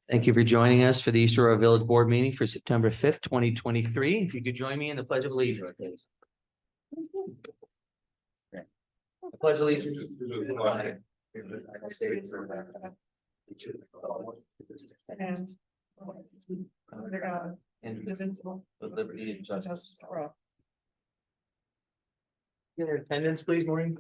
Thank you for joining us for the East Aurora Village Board meeting for September 5th, 2023. If you could join me in the Pledge of Allegiance, please. I pledge allegiance to the flag of the United States of America, and under God, indivisible, with liberty and justice for all. Get your attendance, please, Maureen.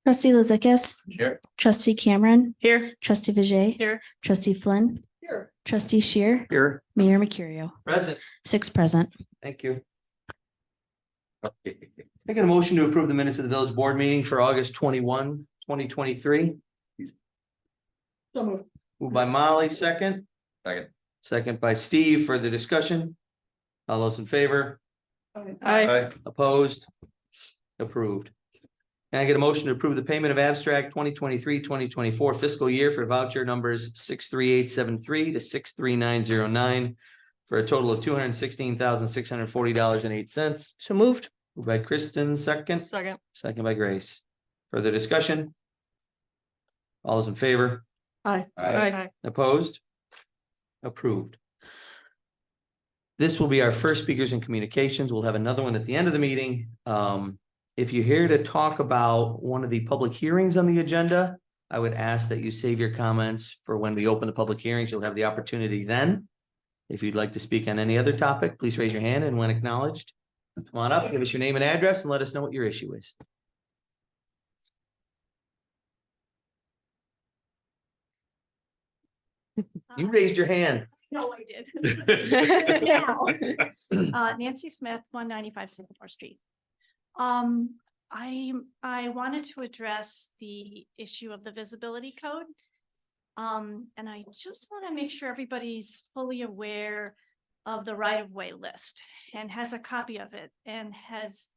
Trustee Lizakis. Here. Trustee Cameron. Here. Trustee Vijay. Here. Trustee Flynn. Here. Trustee Shear. Here. Mayor Mercurio. Present. 6 present. Thank you. Making a motion to approve the minutes of the village board meeting for August 21, 2023. So moved. Moved by Molly, second. Second. Second by Steve. Further discussion? All those in favor? Aye. Opposed? Approved. Can I get a motion to approve the payment of abstract 2023-2024 fiscal year for voucher numbers 63873 to 63909 for a total of $216,640.08. So moved. Moved by Kristen, second. Second. Second by Grace. Further discussion? All those in favor? Aye. Aye. Opposed? Approved. This will be our first speakers in communications. We'll have another one at the end of the meeting. If you're here to talk about one of the public hearings on the agenda, I would ask that you save your comments for when we open the public hearings. You'll have the opportunity then. If you'd like to speak on any other topic, please raise your hand, and when acknowledged, come on up, give us your name and address, and let us know what your issue is. You raised your hand. No, I did. Nancy Smith, 195 Sycamore Street. I wanted to address the issue of the visibility code. And I just want to make sure everybody's fully aware of the right-of-way list and has a copy of it and has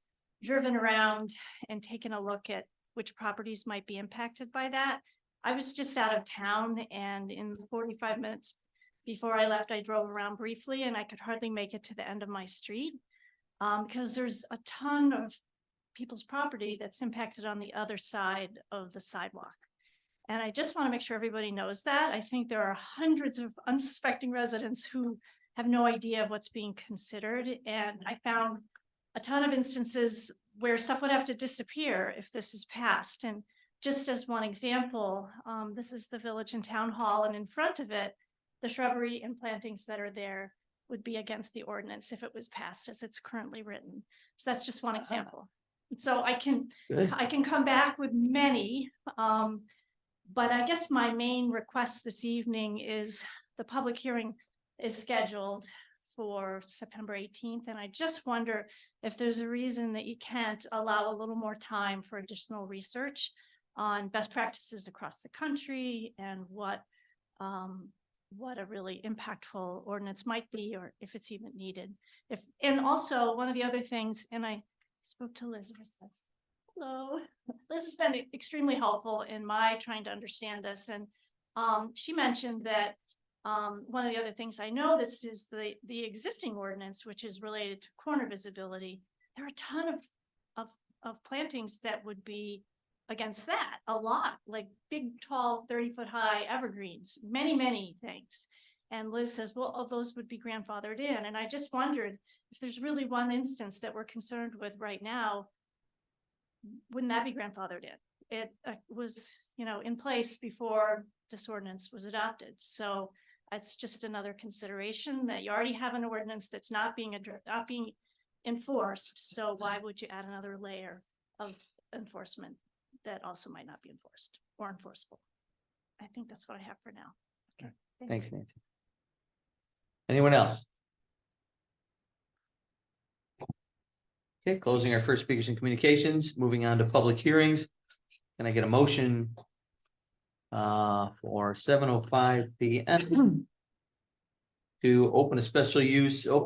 driven around and taken a look at which properties might be impacted by that. I was just out of town, and in 45 minutes before I left, I drove around briefly, and I could hardly make it to the end of my street because there's a ton of people's property that's impacted on the other side of the sidewalk. And I just want to make sure everybody knows that. I think there are hundreds of unsuspecting residents who have no idea of what's being considered. And I found a ton of instances where stuff would have to disappear if this is passed. And just as one example, this is the village and town hall, and in front of it, the shrubbery and plantings that are there would be against the ordinance if it was passed as it's currently written. So that's just one example. So I can come back with many, but I guess my main request this evening is the public hearing is scheduled for September 18th. And I just wonder if there's a reason that you can't allow a little more time for additional research on best practices across the country and what a really impactful ordinance might be, or if it's even needed. And also one of the other things, and I spoke to Liz, hello. Liz has been extremely helpful in my trying to understand this. And she mentioned that one of the other things I noticed is the existing ordinance, which is related to corner visibility. There are a ton of plantings that would be against that, a lot, like big, tall, 30-foot high evergreens, many things. And Liz says, well, those would be grandfathered in. And I just wondered if there's really one instance that we're concerned with right now, wouldn't that be grandfathered in? It was, in place before this ordinance was adopted. So it's just another consideration that you already have an ordinance that's not being enforced. So why would you add another layer of enforcement that also might not be enforced or enforceable? I think that's what I have for now. Okay. Thanks, Nancy. Anyone else? Okay, closing our first speakers in communications, moving on to public hearings. Can I get a motion for 7:05 p.m. to open a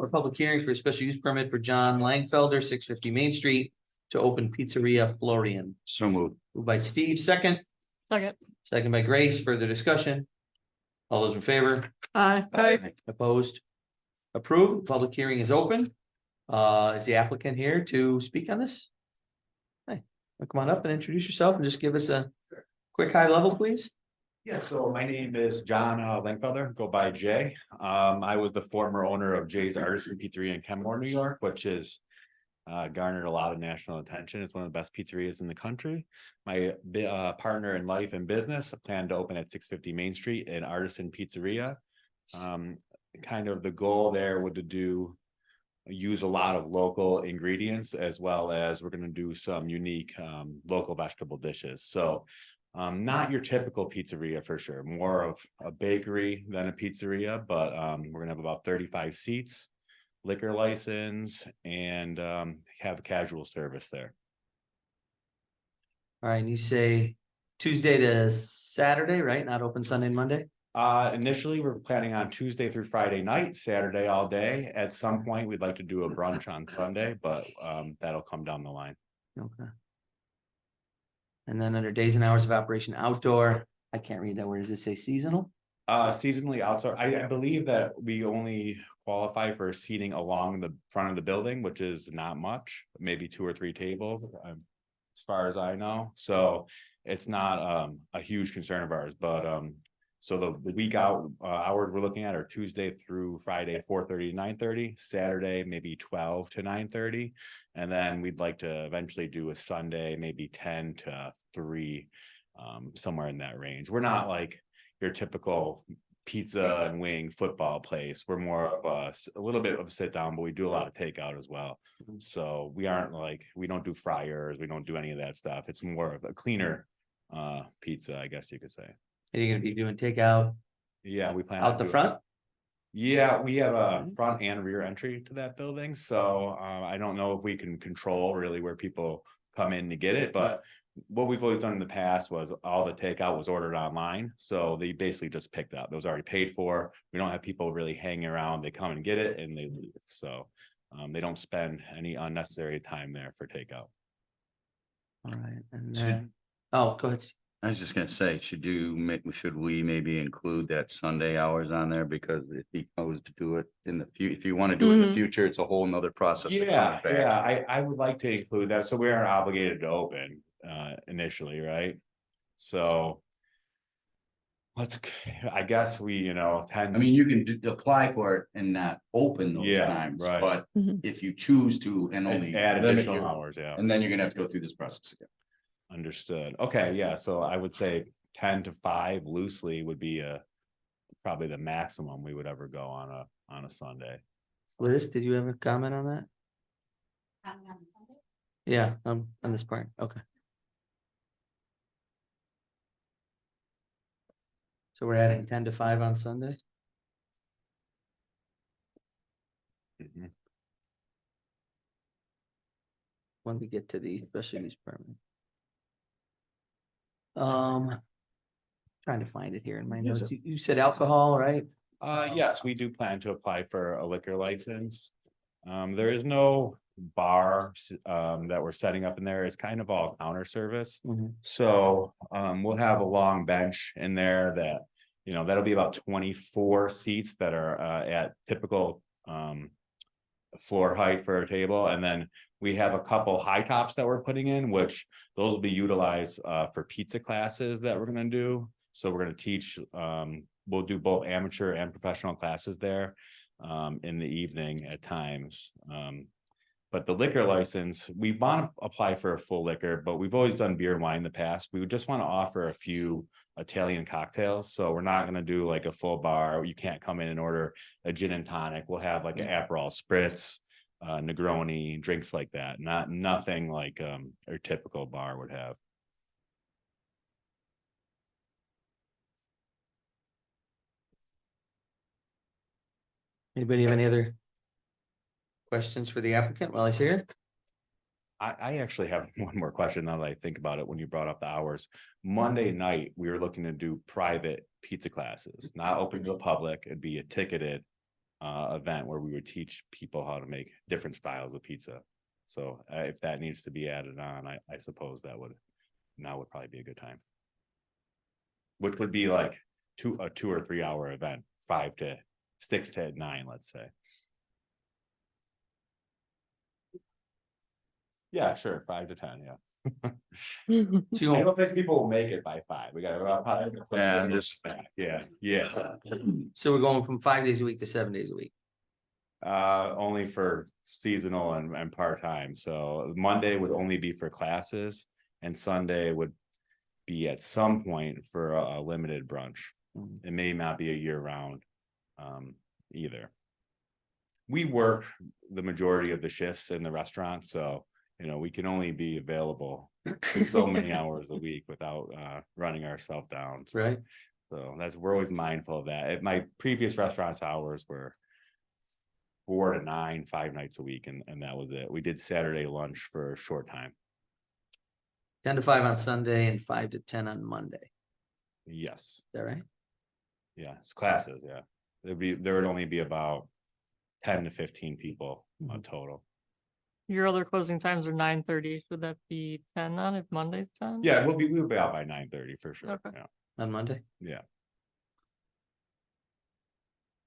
public hearing for a special use permit for John Langfelder, 650 Main Street, to open Pizzeria Florian. So moved. Moved by Steve, second. Second. Second by Grace. Further discussion? All those in favor? Aye. Opposed? Approved. Public hearing is open. Is the applicant here to speak on this? Hi, come on up and introduce yourself and just give us a quick high level, please? Yeah, so my name is John Linkfelder, go by Jay. I was the former owner of Jay's Artisan Pizzeria in Kenmore, New York, which is garnered a lot of national attention. It's one of the best pizzerias in the country. My partner in life and business plan to open at 650 Main Street, an Artisan Pizzeria. Kind of the goal there would to use a lot of local ingredients, as well as we're going to do some unique local vegetable dishes. So not your typical pizzeria for sure, more of a bakery than a pizzeria, but we're gonna have about 35 seats, liquor license, and have casual service there. All right, and you say Tuesday to Saturday, right? Not open Sunday and Monday? Initially, we're planning on Tuesday through Friday night, Saturday all day. At some point, we'd like to do a brunch on Sunday, but that'll come down the line. Okay. And then under days and hours of operation outdoor, I can't read that word. Does it say seasonal? Seasonally outside, I believe that we only qualify for seating along the front of the building, which is not much, maybe 2 or 3 tables, as far as I know. So it's not a huge concern of ours, but so the week out hours we're looking at are Tuesday through Friday, 4:30 to 9:30, Saturday, maybe 12 to 9:30. And then we'd like to eventually do a Sunday, maybe 10 to 3, somewhere in that range. We're not like your typical pizza and wing football place. We're more of a little bit of a sit down, but we do a lot of takeout as well. So we aren't like, we don't do fryers, we don't do any of that stuff. It's more of a cleaner pizza, I guess you could say. Are you gonna be doing takeout Yeah, we plan out on the doing- front? Yeah, we have a front and rear entry to that building, so I don't know if we can control really where people come in to get it, but what we've always done in the past was all the takeout was ordered online, so they basically just picked up. It was already paid for. We don't have people really hanging around. They come and get it and they leave, so they don't spend any unnecessary time there for takeout. All right, and then, oh, go ahead. I was just gonna say, should we maybe include that Sunday hours on there, because if he goes to do it in the if you want to do it in the future, it's a whole nother process. Yeah, I would like to include that, so we aren't obligated to open initially, right? So I guess we, tend. I mean, you can apply for it and not open those Yeah, times, right. but Mhm. if you choose to and only add limit additional your- hours, yeah. and then you're gonna have to go through this process again. Understood. Okay, yeah, so I would say 10 to 5 loosely would be probably the maximum we would ever go on a Sunday. Liz, did you have a comment on that? Yeah, on this part, okay. So we're adding 10 to 5 on Sunday? Mhm. When we get to the special use permit. Trying to find it here in my notes. You said alcohol, right? Yes, we do plan to apply for a liquor license. There is no bar that we're setting up in there. It's kind of all counter service. So we'll have a long bench in there that, that'll be about 24 seats that are at typical floor height for a table. And then we have a couple high tops that we're putting in, which those will be utilized for pizza classes that we're gonna do. So we're gonna teach, we'll do both amateur and professional classes there in the evening at times. But the liquor license, we want to apply for a full liquor, but we've always done beer and wine in the past. We would just want to offer a few Italian cocktails. So we're not going to do like a full bar. You can't come in and order a gin and tonic. We'll have like an Aperol spritz, Negroni, drinks like that. Nothing like our typical bar would have. Anybody have any other questions for the applicant while he's here? I actually have one more question now that I think about it when you brought up the hours. Monday night, we were looking to do private pizza classes, not open to the public. It'd be a ticketed event where we would teach people how to make different styles of pizza. So if that needs to be added on, I suppose that would probably be a good time. Which would be like a 2 or 3 hour event, 6 to 9, let's say. Yeah, sure, 5 to 10, yeah. So you I won't- don't think people will make it by 5. We gotta. Yeah, I'm just- Yeah, yeah. so we're going from 5 days a week to 7 days a week. Only for seasonal and part-time, so Monday would only be for classes and Sunday would be at some point for a limited brunch. Mhm. It may not be a year-round either. We work the majority of the shifts in the restaurant, so we can only be available for so many hours a week without running ourselves down. Right. So we're always mindful of that. At my previous restaurant's hours were 4 to 9, 5 nights a week, and that was it. We did Saturday lunch for a short time. 10 to 5 on Sunday and 5 to 10 on Monday. Yes, Is that right? yes, classes, yeah. There would only be about 10 to 15 people total. Your other closing times are 9:30. Would that be 10 on if Monday's 10? Yeah, we'll be out by 9:30 for sure. Okay. Yeah, On Monday? yeah.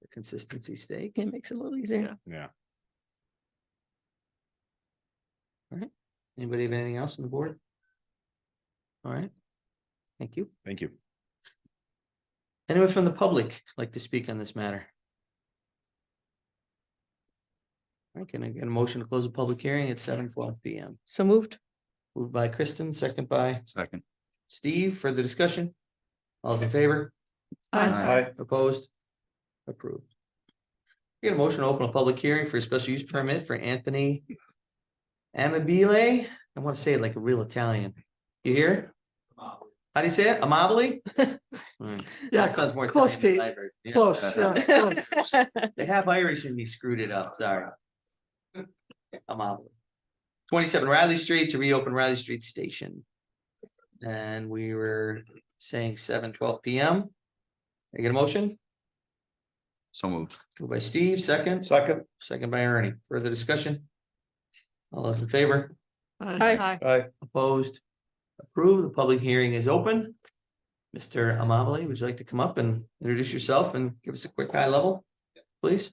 The consistency stake. It makes it a little easier. Yeah. Anybody have anything else on the board? All right. Thank you. Thank you. Anyone from the public like to speak on this matter? All right, can I get a motion to close the public hearing at 7:12 PM? So moved. Moved by Kristen, second by Second. Steve. Further discussion? All's in favor? Aye. Opposed? Approved. Get a motion to open a public hearing for a special use permit for Anthony Amabile. I want to say it like a real Italian. You hear? How do you say it? Amabile? Yeah, That sounds more close, Italian than Pete. I've heard. Yeah. Close, yeah, it's close. They have Irish and he screwed it up, sorry. Amabile. 27 Riley Street to reopen Riley Street Station. And we were saying 7:12 PM. I get a motion? So moved. Moved by Steve, second. Second by Ernie. Further discussion? All those in favor? Aye. Opposed? Approved. The public hearing is open. Mr. Amabile, would you like to come up and introduce yourself and give us a quick high level, please?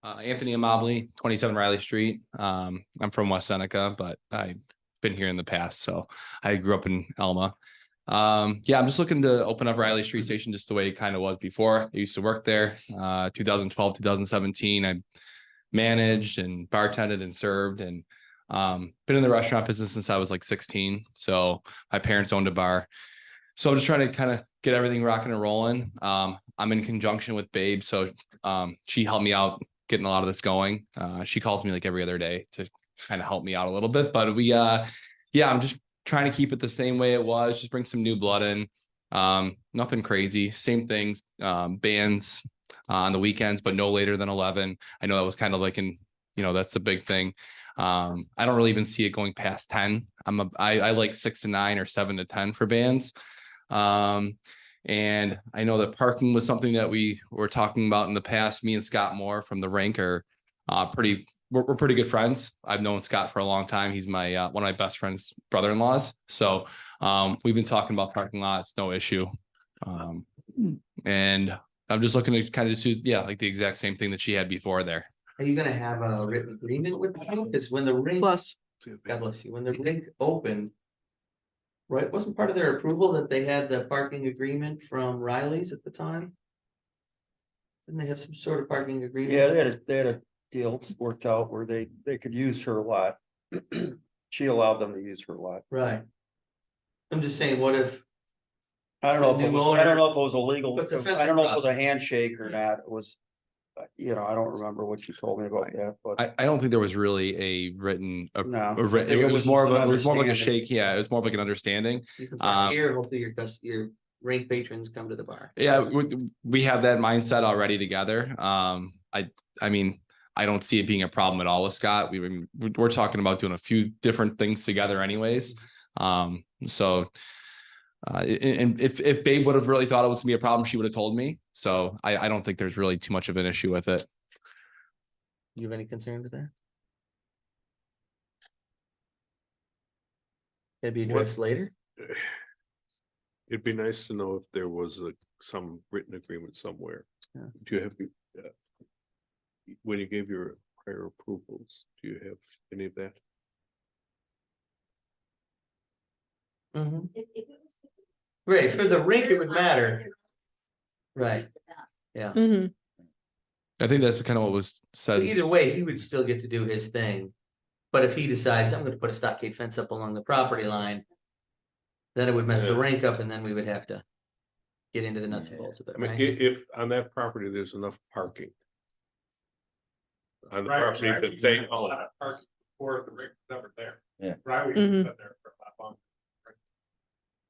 Anthony Amabile, 27 Riley Street. I'm from West Seneca, but I've been here in the past. So I grew up in Elma. Yeah, I'm just looking to open up Riley Street Station just the way it kind of was before. I used to work there. 2012, 2017, I managed and bartended and served and been in the restaurant business since I was like 16. So my parents owned a bar. So I'm just trying to kind of get everything rocking and rolling. I'm in conjunction with Babe. So she helped me out getting a lot of this going. She calls me like every other day to kind of help me out a little bit. But yeah, I'm just trying to keep it the same way it was, just bring some new blood in. Nothing crazy, same things, bands on the weekends, but no later than 11. I know that was kind of like that's a big thing. I don't really even see it going past 10. I like 6 to 9 or 7 to 10 for bands. And I know that parking was something that we were talking about in the past. Me and Scott Moore from the Rank are we're pretty good friends. I've known Scott for a long time. He's my one of my best friend's brother-in-laws. So we've been talking about parking lots, no issue. And I'm just looking to kind of do like the exact same thing that she had before there. Are you gonna have a written agreement with them? Because when the rink, God bless you, when the rink opened. Right, wasn't part of their approval that they had the parking agreement from Riley's at the time? Didn't they have some sort of parking agreement? Yeah, they had a deal worked out where they could use her lot. She allowed them to use her lot. Right. I'm just saying, what if, I don't know if The it new was, I don't owner know if it was illegal. puts a fence I don't know if it was a across. handshake or not. It was, I don't remember what you told me about that, but I don't think there was really a written, no. it was more of an it was more like a understanding. shake. Yeah, it was more of like an understanding. you can park here, hopefully your rink patrons come to the bar. Yeah, we have that mindset already together. I mean, I don't see it being a problem at all with Scott. We're talking about doing a few different things together anyways. So and if Babe would have really thought it was gonna be a problem, she would have told me. So I don't think there's really too much of an issue with it. You have any concerns with that? It'd be addressed later? It'd be nice to know if there was some written agreement somewhere. Yeah. Do you have, when you gave your prior approvals, do you have any of that? Mhm. Right, for the rink, it would matter. Right, yeah. Mhm. I think that's kind of what was So said. either way, he would still get to do his thing. But if he decides, I'm gonna put a stockade fence up along the property line. Then it would mess the Yeah. rink up and then we would have to. Get into the nuts and bolts of it, I mean, right? if on that property, there's enough parking. On the property that they own. Or the rig never there. Yeah. Riley's Mhm. been there for a lot longer.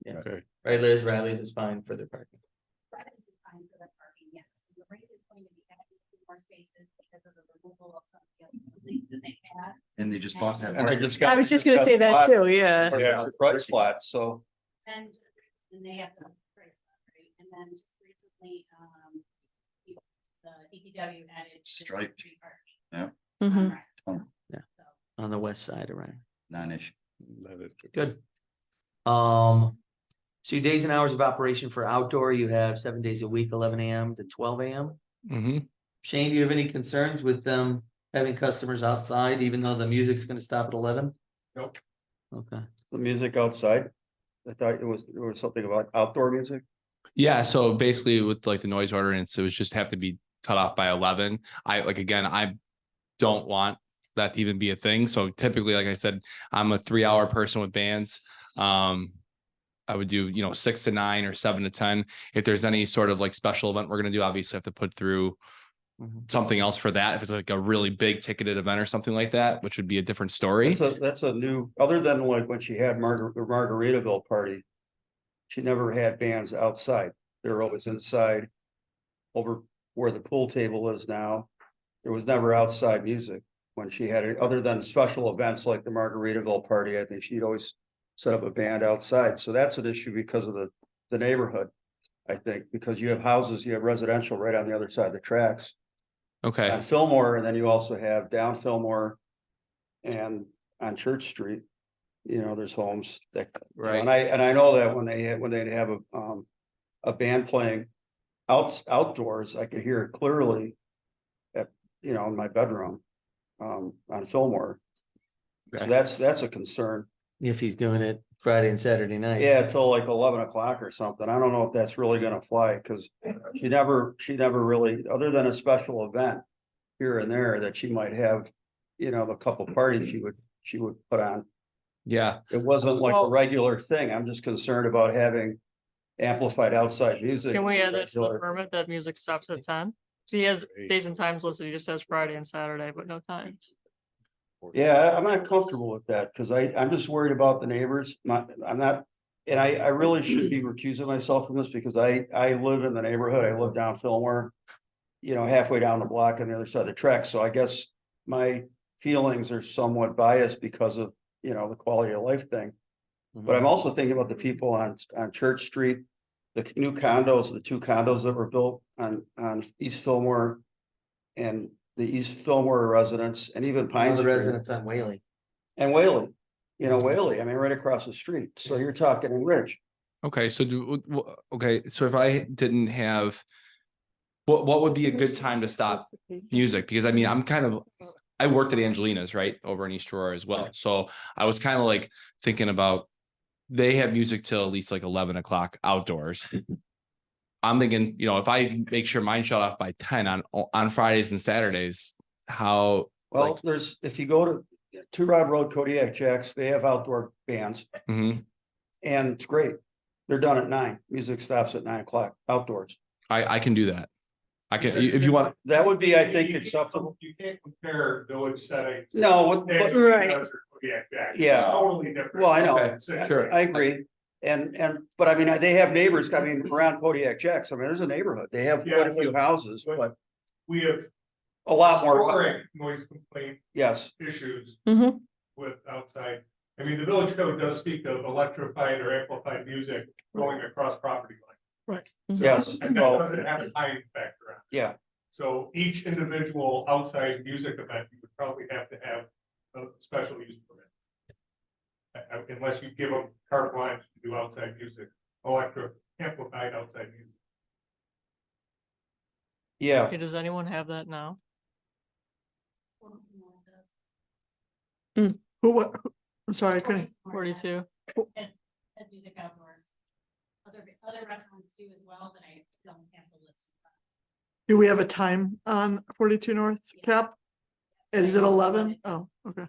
Yeah. Okay. Right, Liz, Riley's is fine for the parking. And they just bought that. And they just I got. was just gonna say that too, yeah. Yeah, right slot, so. And they have the, right, and then recently, the DPW added. Striped. street parking. Mhm. Yeah. On the west side around. Non-issue. That is Good. So your days and hours of operation for outdoor, you have 7 days a week, 11 AM to 12 AM. Mhm. Shane, do you have any concerns with them having customers outside, even though the music's gonna stop at 11? Nope. Okay. The music outside. I thought there was something about outdoor music. Yeah, so basically with like the noise ordinance, it was just have to be cut off by 11. I don't want that to even be a thing. So typically, like I said, I'm a 3-hour person with bands. I would do, 6 to 9 or 7 to 10. If there's any sort of like special event we're gonna do, obviously I have to put through something else for that. If it's like a really big ticketed event or something like that, which would be a different story. That's a new, other than like when she had the Margaritaville party. She never had bands outside. They were always inside. Over where the pool table is now. There was never outside music when she had it, other than special events like the Margaritaville party. I think she'd always set up a band outside. So that's an issue because of the neighborhood. I think, because you have houses, you have residential right on the other side of the tracks. Okay. On Fillmore, and then you also have down Fillmore and on Church Street, there's homes that, Right. and I know that when they have a band playing outdoors, I could hear it clearly at, in my bedroom, on Fillmore. So Okay. that's a concern. If he's doing it Friday and Saturday night. Yeah, till like 11 o'clock or something. I don't know if that's really gonna fly, because she never really, other than a special event here and there that she might have, the couple parties she would put on. Yeah. It wasn't like a Well- regular thing. I'm just concerned about having amplified outside music. Can we as a add that to the regular- permit that music stops at 10? He has days and times listed, he just says Friday and Saturday, but no times. Yeah, I'm not comfortable with that, because I'm just worried about the neighbors. I'm not, and I really should be recusing myself from this, because I live in the neighborhood. I live down Fillmore. Halfway down the block on the other side of the track. So I guess my feelings are somewhat biased because of, the quality of life thing. But I'm also thinking about the people on Church Street, the new condos, the 2 condos that were built on East Fillmore. And the East Fillmore residents, and even Pine All the Street. residents on Whaley. And Whaley, Whaley, I mean, right across the street. So you're talking in Ridge. Okay. So so if I didn't have, what would be a good time to stop music? Because I mean, I worked at Angelina's right over in East Aurora as well. So I was kind of like thinking about, they have music till at least like 11 o'clock outdoors. I'm thinking, if I make sure mine shut off by 10 on Fridays and Saturdays, how? Well, if you go to Two Rod Road, Kodiak Jacks, they have outdoor bands, Mhm. and it's great. They're done at 9. Music stops at 9 o'clock outdoors. I can do that. I can, if you want. That would be, I think, acceptable. You can't compare village settings. No, but Right. Yeah. Totally different. Well, I know. Okay, sure. I agree. But I mean, they have neighbors, I mean, around Kodiak Jacks, I mean, there's a neighborhood. They have quite a few houses, but We have a lot more. historic noise complaint Yes, issues Mhm. with outside. I mean, the village code does speak of electrified or amplified music going across property lines. Right. So Yes, and that well- doesn't have a time factor on it. yeah. So each individual outside music event, you would probably have to have a special use permit. Unless you give them carte blanche to do outside music, amplified outside music. Yeah, Okay, does anyone have that now? Who, what? I'm sorry, I couldn't. 42. as music outdoors. Other restaurants do as well, but I don't have the list. Do we have a time on 42 North Cap? Is it 11? Oh, okay.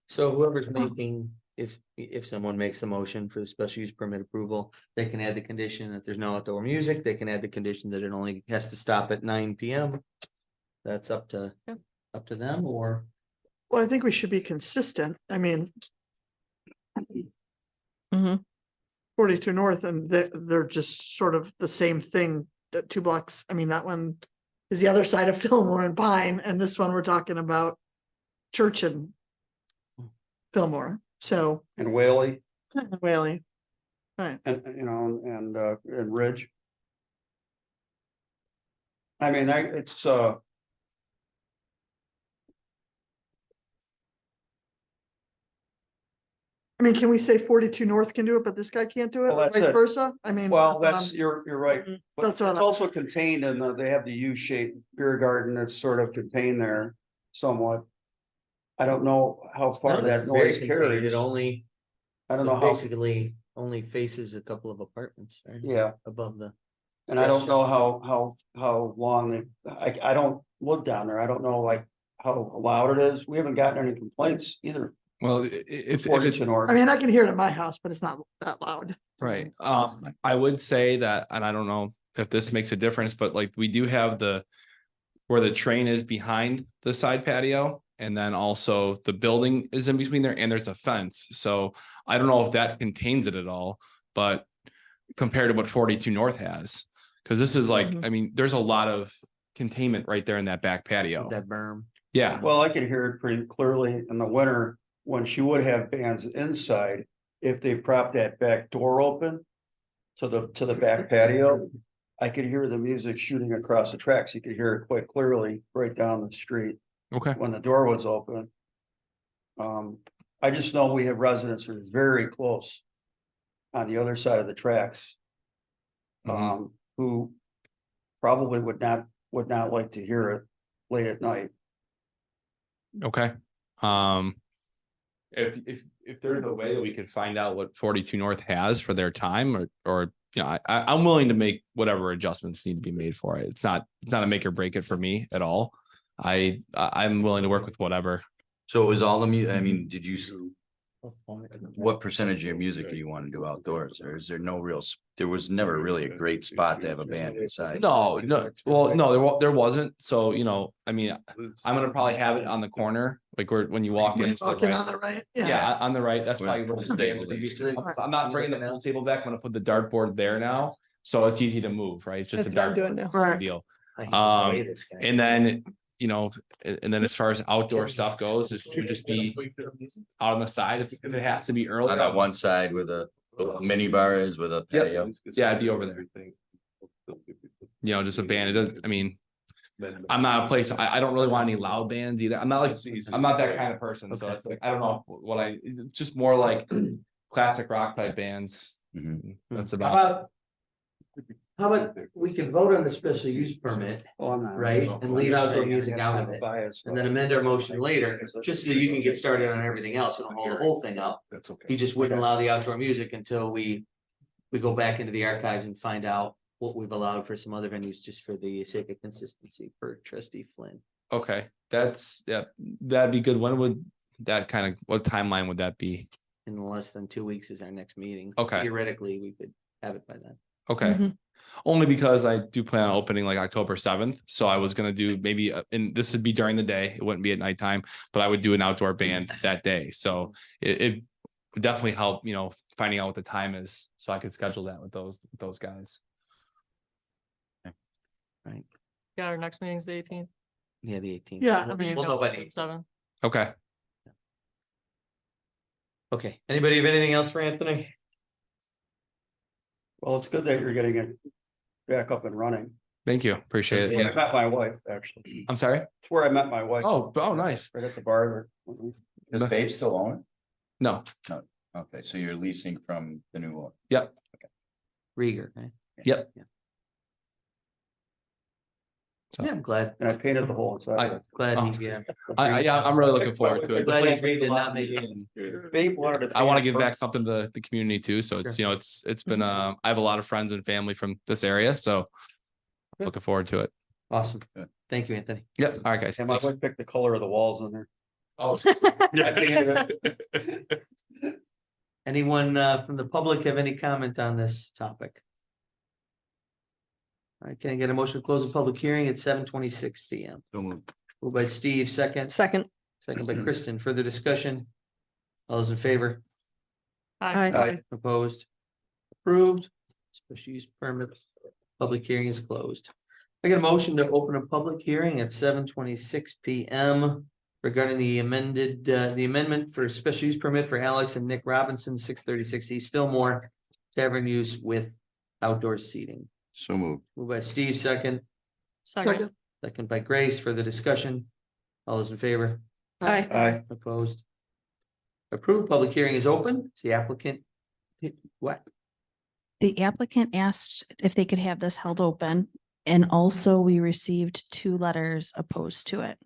So whoever's making, if someone makes the motion for the special use permit approval, they can add the condition that there's no outdoor music. They can add the condition that it only has to stop at 9 PM. That's up to them, or Well, I think we should be consistent. I mean, Mhm. 42 North and they're just sort of the same thing, the 2 blocks. I mean, that one is the other side of Fillmore and Pine, and this one we're talking about Church and Fillmore. So, And Whaley Whaley. Right. and, and Ridge. I mean, it's, I mean, can we say 42 North can do it, but this guy can't do it, Well, or that's vice it. versa? I mean. well, that's, you're right. Mhm. But That's it's what I- also contained in they have the U-shaped beer garden that's sort of contained there somewhat. I don't know how far no, that it's very noise contained. carries. It only, I don't know it how, basically only faces a couple of apartments, right? yeah, Above the. and I don't know how long I don't live down there. I don't know like how loud it is. We haven't gotten any complaints either. Well, if Forty it's to north. I mean, I can hear it at my house, but it's not that loud. right, I would say that, and I don't know if this makes a difference, but like we do have where the train is behind the side patio. And then also the building is in between there and there's a fence. So I don't know if that contains it at all, but compared to what 42 North has, because this is like, Mhm. I mean, there's a lot of containment right there in that back patio. That berm. Yeah, Well, I can hear it pretty clearly in the winter when she would have bands inside. If they prop that back door open to the back patio, I could hear the music shooting across the tracks. You could hear it quite clearly right down the street okay. when the door was open. I just know we have residents who are very close on the other side of the tracks. Mhm. Who probably would not like to hear it late at night. Okay. If there's a way that we could find out what 42 North has for their time or you know, I'm willing to make whatever adjustments need to be made for it. It's not a make or break it for me at all. I'm willing to work with whatever. So it was all I mean, what percentage of your music do you want to do outdoors? Or is there no there was never really a great spot to have a band inside? No, well, no, there wasn't. So, you know, I mean, I'm gonna probably have it on the corner, like when you walk in. to the Walking right. on the right. Yeah, on the right, that's Where probably the where table used to be. I'm not bringing the pool table back, I'm gonna put the dartboard there now, so it's easy to move, right? It's just a That's what I'm doing dartboard now. Right. deal. I hate the way this guy- And then, you know, and then as far as outdoor stuff goes, it would just be out on the side if it has to be early. On that one side where the mini bar is with a patio. Yeah, I'd be over there. You know, just a band, it does, I mean, I'm not a place, I don't really want any loud bands either. I'm not that kind of person, so it's like, I don't know what just more like classic rock type bands. Mhm. That's How about, about? How about we can vote on the special use permit, Oh, I'm not. right, and leave outdoor music out of it, Bias. and then amend our motion later, just so you can get started on everything else, and hold the whole thing up. That's okay. He just wouldn't allow the outdoor music until we go back into the archives and find out what we've allowed for some other venues, just for the sake of consistency for trustee Flynn. okay, that'd be good. When would that what timeline would that be? In less than 2 weeks is our next meeting. Okay. Theoretically, we could have it by then. Okay. Mhm. Only because I do plan on opening like October 7th. So I was gonna do maybe, and this would be during the day. It wouldn't be at nighttime, but I would do an outdoor band that day. So it would definitely help, you know, finding out what the time is, so I could schedule that with those guys. Right, Yeah, our next meeting's the 18th, yeah, the 18th. Yeah, I mean- We'll know by the 18th. 7. Okay. Okay, anybody have anything else for Anthony? Well, it's good that you're getting it back up and running. Thank you. Appreciate I it. met my wife, actually. I'm sorry. It's where I met my wife. Oh, nice. Right at the bar there. Does Babe still own it? No. Okay, so you're leasing from the new one. Yep. Rieger, right? Yep. So- Yeah, I'm glad, And I painted the whole inside. glad, yeah. Yeah, I'm really looking forward to it. Glad he agreed to not make it. Babe wanted to. I want to paint it give back first. something to the community too. So it's, Sure. you know, it's been, I have a lot of friends and family from this area, so looking forward to it. Awesome. Thank you, Anthony. Yep. All right, guys. And my wife picked the color of the walls in there. Oh, I painted it. Anyone from the public have any comment on this topic? All right, can I get a motion to close the public hearing at 7:26 PM? So moved. Moved by Steve, second, Second. second by Kristen. Further discussion? All those in favor? Aye. Opposed? Approved. Special use permit. Public hearing is closed. I get a motion to open a public hearing at 7:26 PM regarding the amendment for special use permit for Alex and Nick Robinson, 636 East Fillmore Tavern use with outdoor seating. So moved. Moved by Steve, second, Second. second by Grace. Further discussion? All those in favor? Aye. Opposed? Approved. Public hearing is open. Is the applicant? What? The applicant asked if they could have this held open, and also we received 2 letters opposed to it.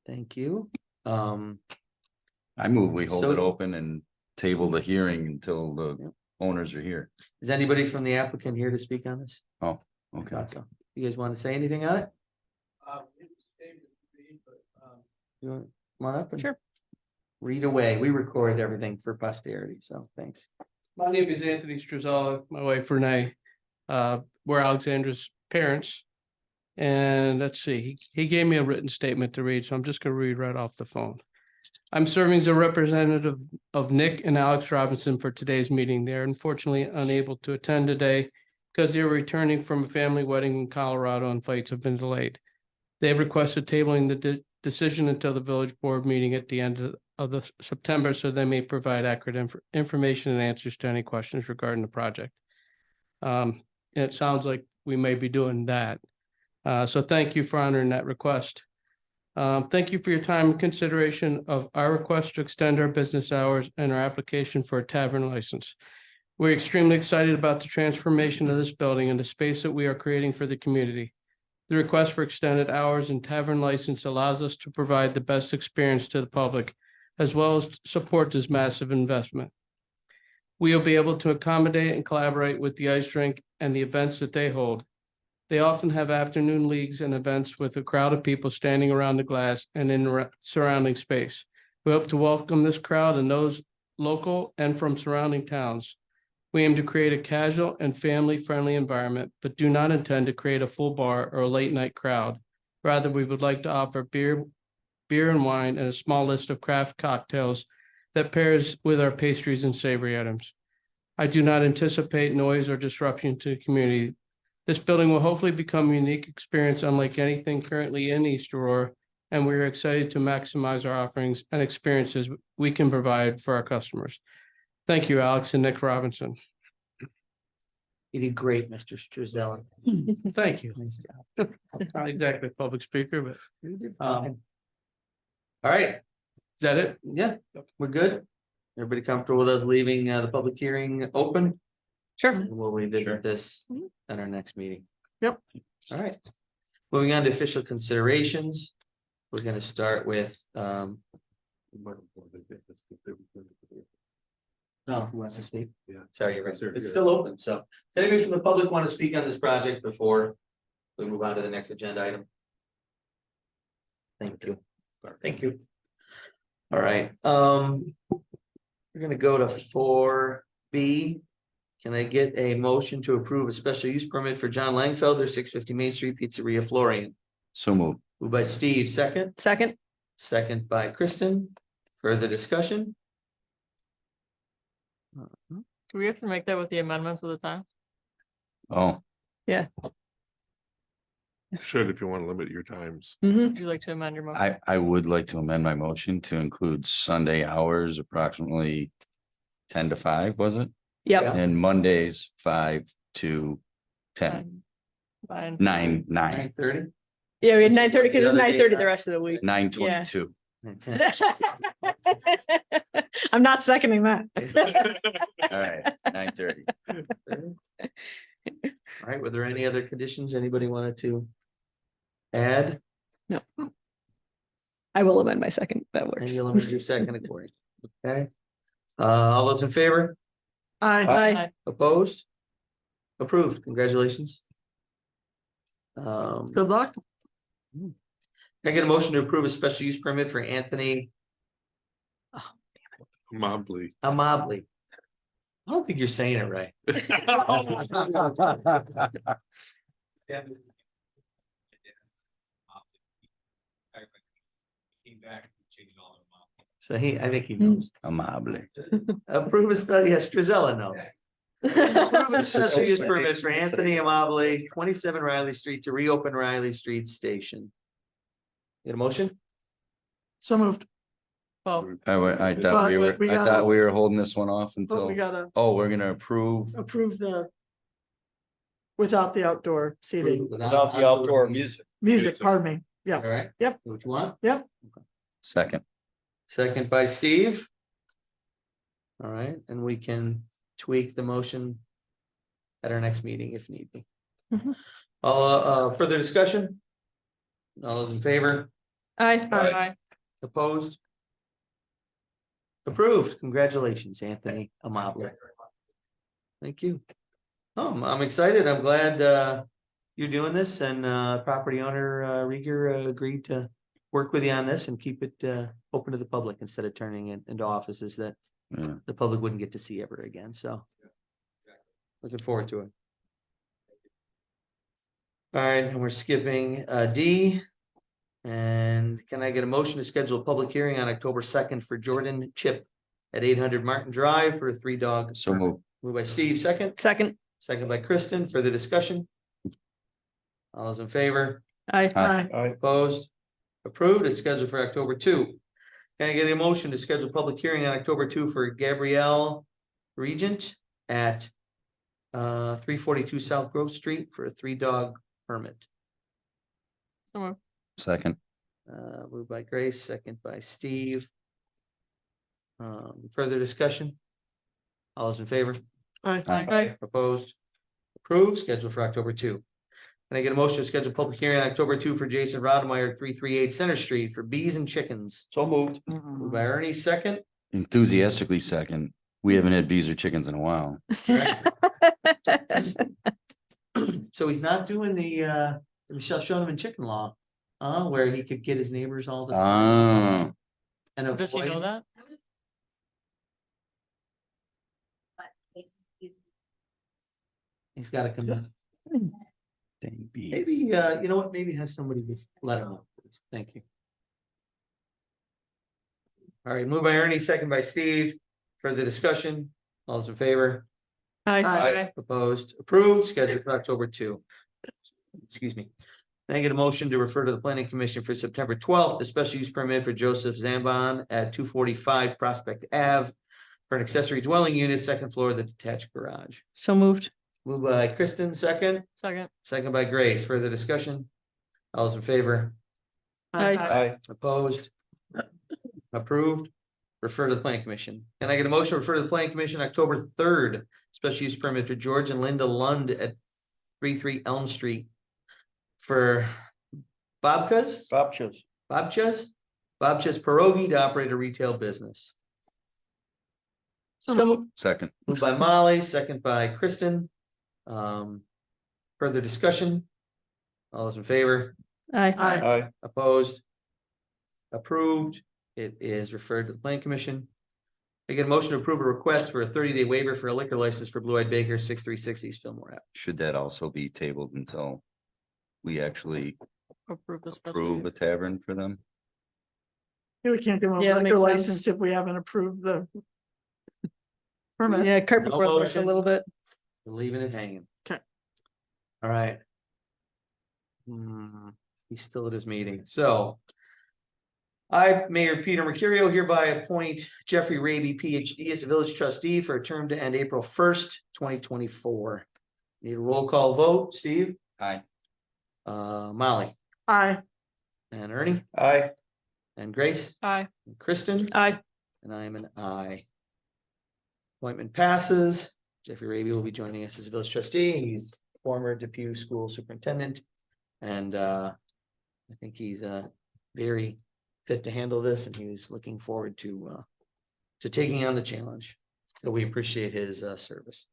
Thank you. I move we hold So- it open and table the hearing until Yep. the owners are here. Is anybody from the applicant here to speak on this? Oh, I okay. thought so. You guys want to say anything on it? You want, come on up and Sure. read away. We recorded everything for posterity, so thanks. My name is Anthony Struzella, my wife Renee. We're Alexandra's parents. And let's see, he gave me a written statement to read, so I'm just gonna read right off the phone. I'm serving as a representative of Nick and Alex Robinson for today's meeting. They are unfortunately unable to attend today because they are returning from a family wedding in Colorado and flights have been delayed. They have requested tabling the decision until the village board meeting at the end of the September, so they may provide accurate information and answers to any questions regarding the project. And it sounds like we may be doing that. So thank you for honoring that request. Thank you for your time and consideration of our request to extend our business hours and our application for a tavern license. We're extremely excited about the transformation of this building and the space that we are creating for the community. The request for extended hours and tavern license allows us to provide the best experience to the public, as well as support this massive investment. We will be able to accommodate and collaborate with the ice rink and the events that they hold. They often have afternoon leagues and events with a crowd of people standing around the glass and in the surrounding space. We hope to welcome this crowd and those local and from surrounding towns. We aim to create a casual and family-friendly environment, but do not intend to create a full bar or a late-night crowd. Rather, we would like to offer beer and wine and a small list of craft cocktails that pairs with our pastries and savory items. I do not anticipate noise or disruption to the community. This building will hopefully become a unique experience unlike anything currently in East Aurora, and we are excited to maximize our offerings and experiences we can provide for our customers. Thank you, Alex and Nick Robinson. You did great, Mr. Struzella. Thank you. Nice job. Not exactly a public speaker, but You did fine. All right, is that it? yeah, we're good. Everybody comfortable with us leaving the public hearing open? Sure. And we'll revisit Sure. this at our next meeting. Yep. All right. Moving on to official considerations. We're gonna start with no, who wants to speak? Yeah. Sorry, you're right. Sure, It's yeah. still open, so does anybody from the public want to speak on this project before we move on to the next agenda item? Thank you. Thank you. All right, we're gonna go to 4B. Can I get a motion to approve a special use permit for John Langfelder, 650 Main Street Pizzeria Florian? So moved. Moved by Steve, second, Second. second by Kristen. Further discussion? Do we have to make that with the amendments of the time? Oh, Should, if you want to limit your times. Would you like to amend your motion? I would like to amend my motion to include Sunday hours approximately 10 to 5, was it? Yep. And Mondays 5 to 10, Fine. 9, 9:30? Yeah, we had Which is 9:30 what because the it's other days 9:30 are. the rest of the week. 9:22. I'm not seconding that. All right, 9:30. All right, were there any other conditions anybody wanted to add? No. I will amend my second. That And works. you'll amend your second according. Okay. All those in favor? Aye. Aye. Opposed? Approved. Congratulations. Can Good luck. I get a motion to approve a special use permit for Anthony Mobley. Amably? I don't think you're saying it right. So I think he knows. Amable. Approve a spell, yes, Strazella knows. Approve a special use permit for Anthony Amabile, 27 Riley Street to reopen Riley Street Station. Get a motion? So moved, Well, I But thought we were, we I gotta- thought we were holding this one off but until, we gotta oh, we're gonna approve. approve the without the outdoor seating, Without the outdoor music. music, pardon me. Yeah, All right. Yep. What you want? Second. Second by Steve. All right, and we can tweak the motion at our next meeting if need be. Mhm. Further discussion? All those in favor? Aye. aye. Opposed? Approved. Congratulations, Anthony Amabile. Thank you. I'm excited. I'm glad you're doing this, and property owner Rieger agreed to work with you on this and keep it open to the public instead of turning it into offices that Yeah. the public wouldn't get to see ever again. So looking forward to it. All right, and we're skipping D. And can I get a motion to schedule a public hearing on October 2nd for Jordan Chip at 800 Martin Drive for a 3-dog? So move. Moved by Steve, second. Second. Second by Kristen. Further discussion? All those in favor? Aye. Aye. Opposed? Approved. It's scheduled for October 2. Can I get a motion to schedule a public hearing on October 2 for Gabrielle Regent at 342 South Grove Street for a 3-dog permit? So moved. Second. Moved by Grace, second by Steve. Further discussion? All those in favor? Aye. Aye. Opposed? Approved. Scheduled for October 2. Can I get a motion to schedule a public hearing on October 2 for Jason Rodemeyer, 338 Center Street for bees and chickens? So moved. Moved by Ernie, second. Enthusiastically second. We haven't had bees or chickens in a while. So he's not doing the Michelle Shoneman chicken law, where he could get his neighbors all the time. Ah, And Does he know avoid, that? he's gotta come in. dang bees. Maybe, you know what, maybe have somebody just let him know, please. Thank you. All right, moved by Ernie, second by Steve. Further discussion? All those in favor? Aye. Aye. Opposed? Approved. Scheduled for October 2. Excuse me. Can I get a motion to refer to the planning commission for September 12th, the special use permit for Joseph Zambon at 245 Prospect Ave for an accessory dwelling unit, second floor of the detached garage. So moved. Moved by Kristen, second. Second. Second by Grace. Further discussion? All those in favor? Aye. Opposed? Approved. Refer to the planning commission. Can I get a motion to refer to the planning commission October 3rd? Special use permit for George and Linda Lund at 33 Elm Street for Babkas? Babchas Pierogi to operate a retail business. So Second. Moved by Molly, second by Kristen. Further discussion? All those in favor? aye. Aye. Opposed? Approved. It is referred to the planning commission. I get a motion to approve a request for a 30-day waiver for a liquor license for Blue Eyed Baker, 636 East Fillmore Ave. Should that also be tabled until we actually Approve this. approve a tavern for them? We can't give them Yeah, a that liquor makes license sense. if we haven't approved the permit. Yeah, cart No before the horse a motion. little bit. We're leaving it hanging. Okay. All right. He's still at his meeting, so. I, Mayor Peter Mercurio, hereby appoint Jeffrey Raby, PhD, as a village trustee for a term to end April 1st, 2024. Need a roll call vote, Steve? Aye. Molly Aye. and Ernie Aye. and Grace Aye. and Kristen. Aye. And I am an aye. Appointment passes. Jeffrey Raby will be joining us as a village trustee. He's former Depew School Superintendent. And I think he's very fit to handle this, and he was looking forward to taking on the challenge. So we appreciate his service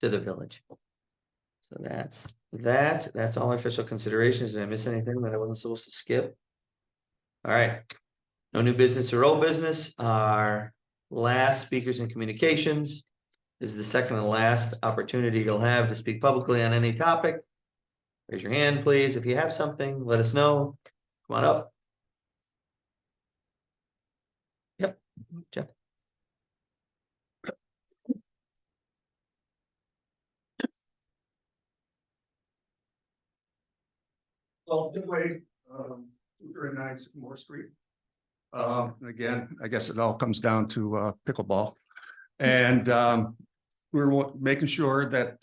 to the village. So that's all our official considerations. Did I miss anything that I wasn't supposed to skip? All right. No new business or old business. Our last speakers and communications. This is the second and last opportunity you'll have to speak publicly on any topic. Raise your hand, please. If you have something, let us know. Come on up. Yep, Jeff. Well, Midway, 239 Sycamore Street. Again, I guess it all comes down to pickleball. And we're making sure that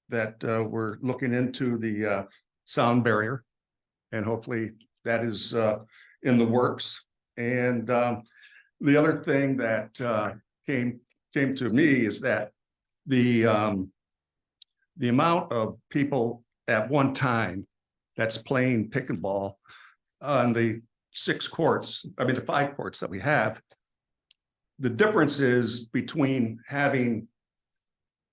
we're looking into the sound barrier. And hopefully that is in the works. And the other thing that came to me is that the amount of people at one time that's playing pickleball on the 5 courts that we have. The difference is between having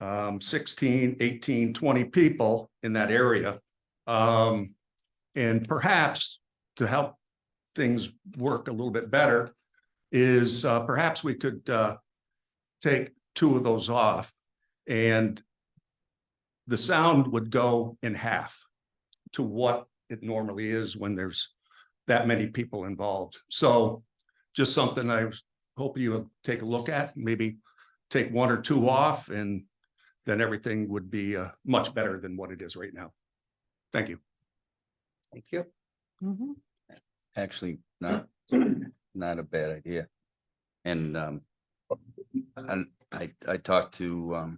16, 18, 20 people in that area. And perhaps to help things work a little bit better is perhaps we could take 2 of those off, and the sound would go in half to what it normally is when there's that many people involved. So just something I hope you take a look at, maybe take 1 or 2 off, and then everything would be much better than what it is right now. Thank you. Thank you. Actually, not a bad idea. And I talked to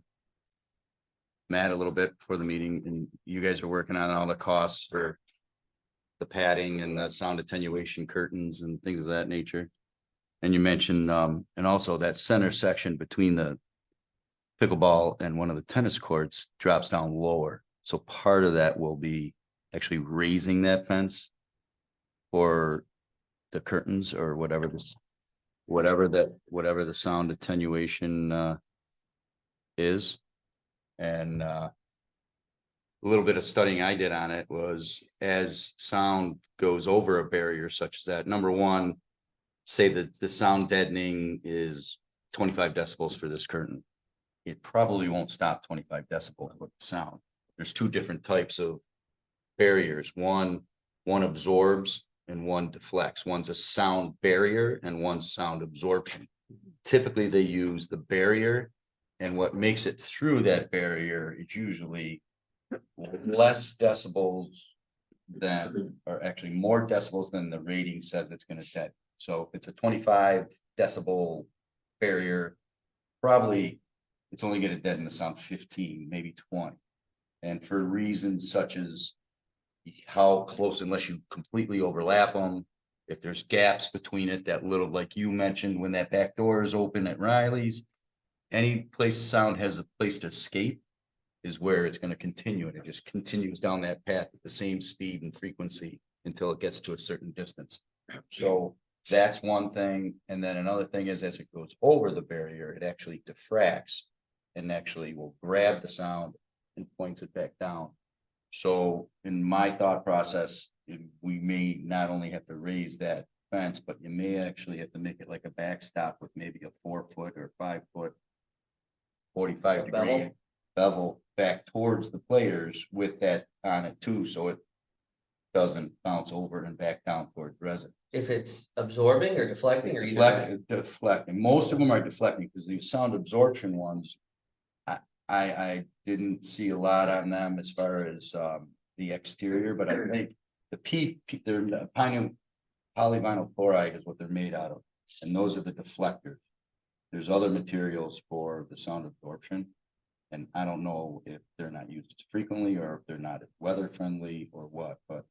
Matt a little bit before the meeting, and you guys are working on all the costs for the padding and the sound attenuation curtains and things of that nature. And you mentioned and also that center section between the pickleball and one of the tennis courts drops down lower. So part of that will be actually raising that fence or the curtains or whatever the sound attenuation is. And a little bit of studying I did on it was, as sound goes over a barrier such as that, number one, say that the sound deadening is 25 decibels for this curtain. It probably won't stop 25 decibels with the sound. There's 2 different types of barriers. One absorbs and one deflects. One's a sound barrier and one's sound absorption. Typically they use the barrier, and what makes it through that barrier is usually less decibels than, or actually more decibels than the rating says it's going to deaden. So if it's a 25 decibel barrier, probably it's only going to deaden the sound 15, maybe 20. And for reasons such as how close, unless you completely overlap them, if there's gaps between it, that little, like you mentioned, when that back door is open at Riley's, any place sound has a place to escape is where it's going to continue, and it just continues down that path at the same speed and frequency until it gets to a certain distance. So that's one thing. And then another thing is, as it goes over the barrier, it actually diffracts and actually will grab the sound and points it back down. So in my thought process, we may not only have to raise that fence, but you may actually have to make it like a backstop with maybe a 4-foot or 5-foot 45-degree bevel back towards the players with that on it too, so it doesn't bounce over and back down toward resin. If it's absorbing or deflecting, or deflecting. Most of them are deflecting, because these sound absorption ones, I didn't see a lot on them as far as the exterior, but I think the polyvinyl chloride is what they're made out of, and those are the deflectors. There's other materials for the sound absorption, and I don't know if they're not used as frequently or if they're not weather friendly or what, but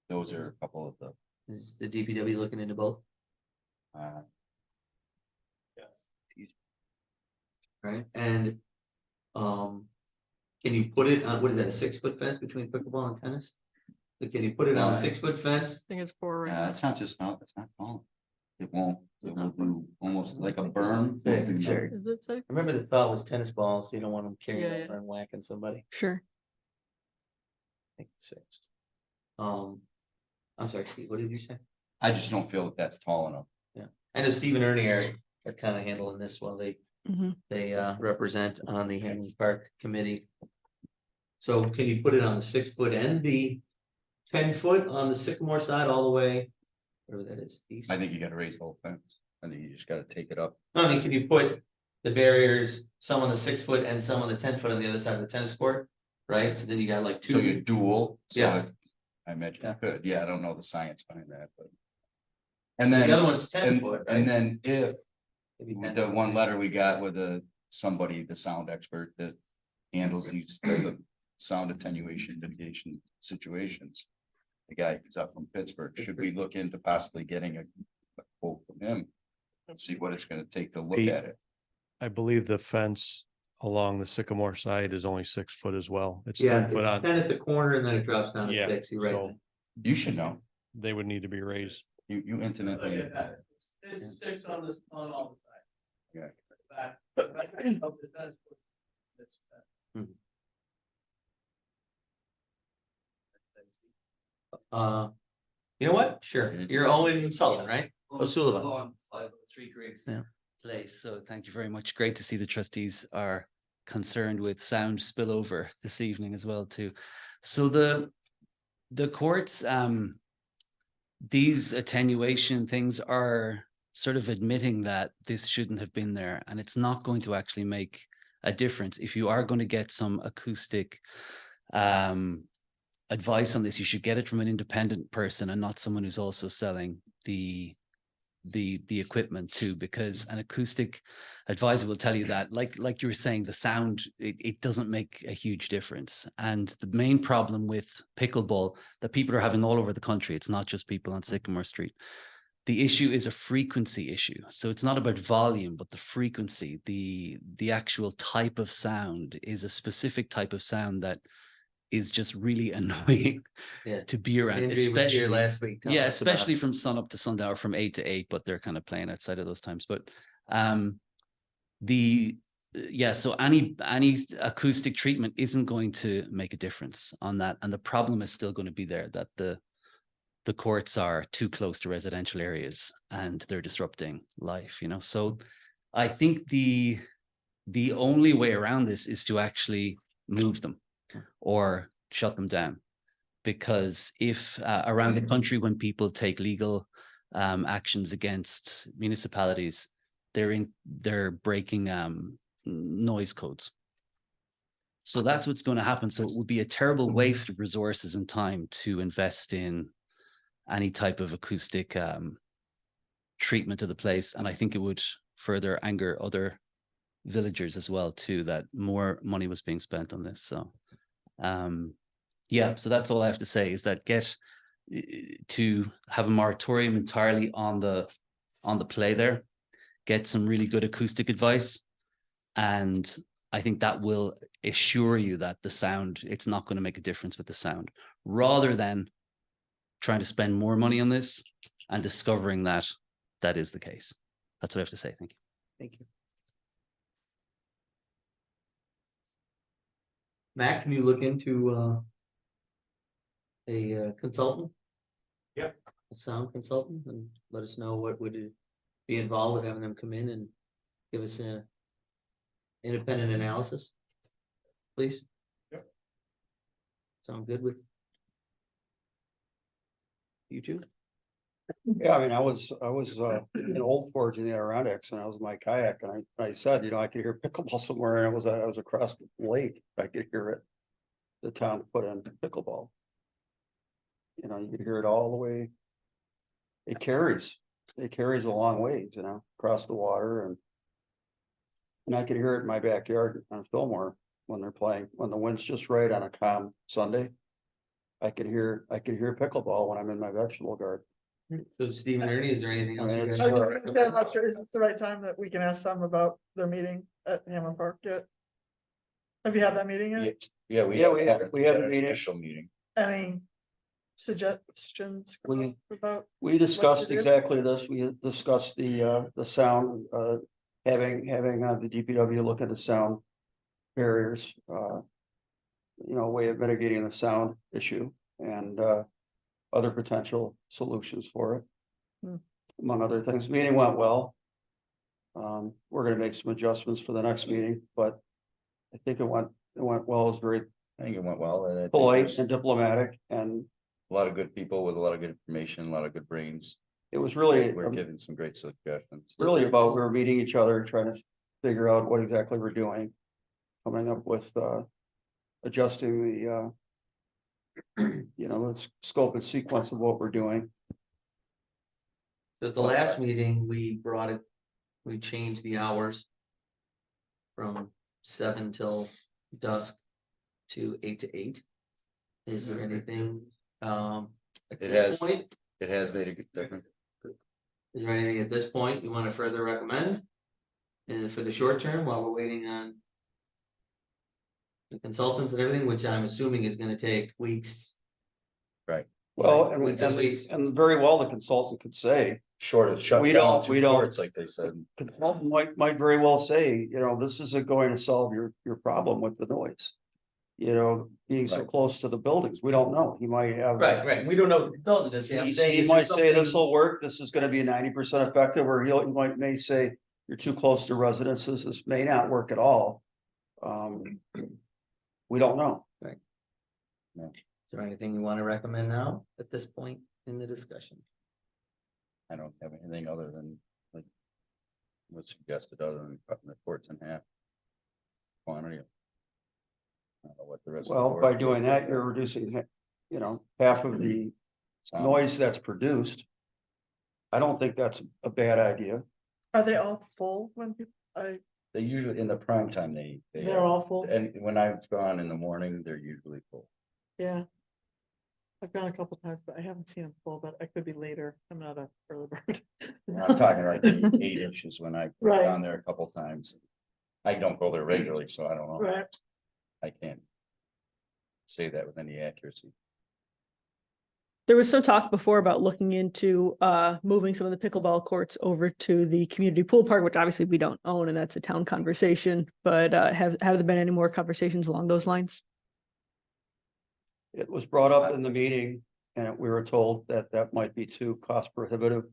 those are a couple of the. Is the DPW looking into both? Right, and, can you put it on, what is that, a 6 foot fence between pickleball and tennis? Like, can you put it on a 6 foot fence? I think it's 4 right now. It's not just, not, it's not tall. It won't, it will do almost like a berm. Six, Won't do sure. nothing. Is it 6? I remember the thought was tennis balls, so you don't want them carrying Yeah, over and whacking somebody. Sure. I think it's 6. I'm sorry, Steve, what did you say? I just don't feel that that's tall enough. Yeah, I know Steve and Ernie are kind of handling this while they Mhm. represent on the Hamlin Park Committee. So can you put it on the 6 foot and the 10 foot on the Sycamore side all the way? Wherever that is, east? I think you gotta raise the whole fence. I think you just gotta take it up. I mean, can you put the barriers, some on the 6 foot and some on the 10 foot on the other side of the tennis court? Right, so then you got like 2. So you dual. so Yeah. I imagine you could. Yeah, I don't know the science behind that, but. And And the then, other one's 10 foot, right? and then if Maybe 10 the foot. one letter we got with somebody, the sound expert that handles these type of sound attenuation mitigation situations. The guy who's up from Pittsburgh, should we look into possibly getting a quote from him? And see what it's gonna take to look at it. I believe the fence along the Sycamore side is only 6 foot as well. It's Yeah, 10 foot it's on. 10 at the corner and then it drops down to Yeah, 6, you're right. so You should know. they would need to be raised. You intimately. It's 6 on this, on all the sides. Yeah. You know what? Sure, you're Owen Sullivan, right? O'Sullivan. 503 Griggs Yeah. Place. So thank you very much. Great to see the trustees are concerned with sound spillover this evening as well too. So the courts, these attenuation things are sort of admitting that this shouldn't have been there, and it's not going to actually make a difference. If you are going to get some acoustic advice on this, you should get it from an independent person and not someone who's also selling the equipment too, because an acoustic advisor will tell you that, like you were saying, the sound, it doesn't make a huge difference. And the main problem with pickleball that people are having all over the country, it's not just people on Sycamore Street. The issue is a frequency issue. So it's not about volume, but the frequency, the actual type of sound is a specific type of sound that is just really annoying to be around. Andrea was here last week. telling Yeah, us about especially it. from sun up to sundown, or from 8 to 8, but they're kind of playing outside of those times. But so any acoustic treatment isn't going to make a difference on that. And the problem is still going to be there, that the courts are too close to residential areas and they're disrupting life, So I think the only way around this is to actually move them or shut them down. Because if around the country, when people take legal actions against municipalities, they're breaking noise codes. So that's what's going to happen. So it would be a terrible waste of resources and time to invest in any type of acoustic treatment of the place. And I think it would further anger other villagers as well too, that more money was being spent on this. So so that's all I have to say, is that get to have a moratorium entirely on the play there, get some really good acoustic advice, and I think that will assure you that the sound, it's not going to make a difference with the sound, rather than trying to spend more money on this and discovering that that is the case. That's what I have to say. Thank you. Thank you. Matt, can you look into a consultant? Yep. A sound consultant, and let us know what would be involved with having them come in and give us a independent analysis, please. Yep. Sound good with you two? Yeah, I mean, I was in Old Forge in the Adirondacks, and I was in my kayak, and I said, I could hear pickleball somewhere, and I was across the lake, I could hear it. The town put in pickleball. You could hear it all the way. It carries a long ways, across the water, and I could hear it in my backyard on Fillmore when they're playing, when the wind's just right on a calm Sunday. I could hear pickleball when I'm in my vegetable garden. So Steve and Ernie, is there anything else you guys? I'm not sure, is it the right time that we can ask them about their meeting? at Hammer Park yet? Have you had that meeting yet? Yeah, we had a an meeting. Initial meeting. Any suggestions about? We discussed do? exactly this. We discussed the sound, having the DPW look at the sound barriers. Way of mitigating the sound issue and other potential solutions for it. Hmm. Among other things, meeting went well. We're gonna make some adjustments for the next meeting, but I think it went well. It was very I think it went well. And I think polite there's and diplomatic, and a lot of good people with a lot of good information, a lot of good brains. it was really, We're giving some great suggestions. really about we were meeting each other, trying to figure out what exactly we're doing. Coming up with adjusting the the scope and sequence of what we're doing. At the last meeting, we changed the hours from 7 till dusk to 8 to 8. Is there anything, at It this has, point, it has made a good difference. is there anything at this point you want to further recommend? And for the short term, while we're waiting on the consultants and everything, which I'm assuming is gonna take weeks. Right. Well, Weeks and weeks. and very well, the consultant could say, Short of shut We down don't- two we don't- courts, like they said. consultant might very well say, this isn't going to solve your problem with the noise. Being so Right. close to the buildings, we don't know, he might have. Right, we don't know what the consultant is. I'm saying, He is there might say this something- will work, this is gonna be 90% effective, or he may say, you're too close to residences, this may not work at all. We don't know. Is there anything you want to recommend now at this point in the discussion? I don't have anything other than like what's suggested, other than cutting the courts in half. Quantity. I don't know what the rest. of the Well, board by feels doing about that, you're reducing, half of the Sound. noise that's produced. I don't think that's a bad idea. Are they all full when people, They usually, in the prime time, they're all full? and when I've gone in the morning, they're usually full. Yeah. I've gone a couple times, but I haven't seen them full, but I could be later. I'm not a early bird. I'm talking like 8 inches when I've Right. gone there a couple times. I don't go there regularly, so I don't know. Right. I can't say that with any accuracy. There was some talk before about looking into moving some of the pickleball courts over to the community pool park, which obviously we don't own, and that's a town conversation. But have there been any more conversations along those lines? It was brought up in the meeting and we were told that that might be too cost prohibitive.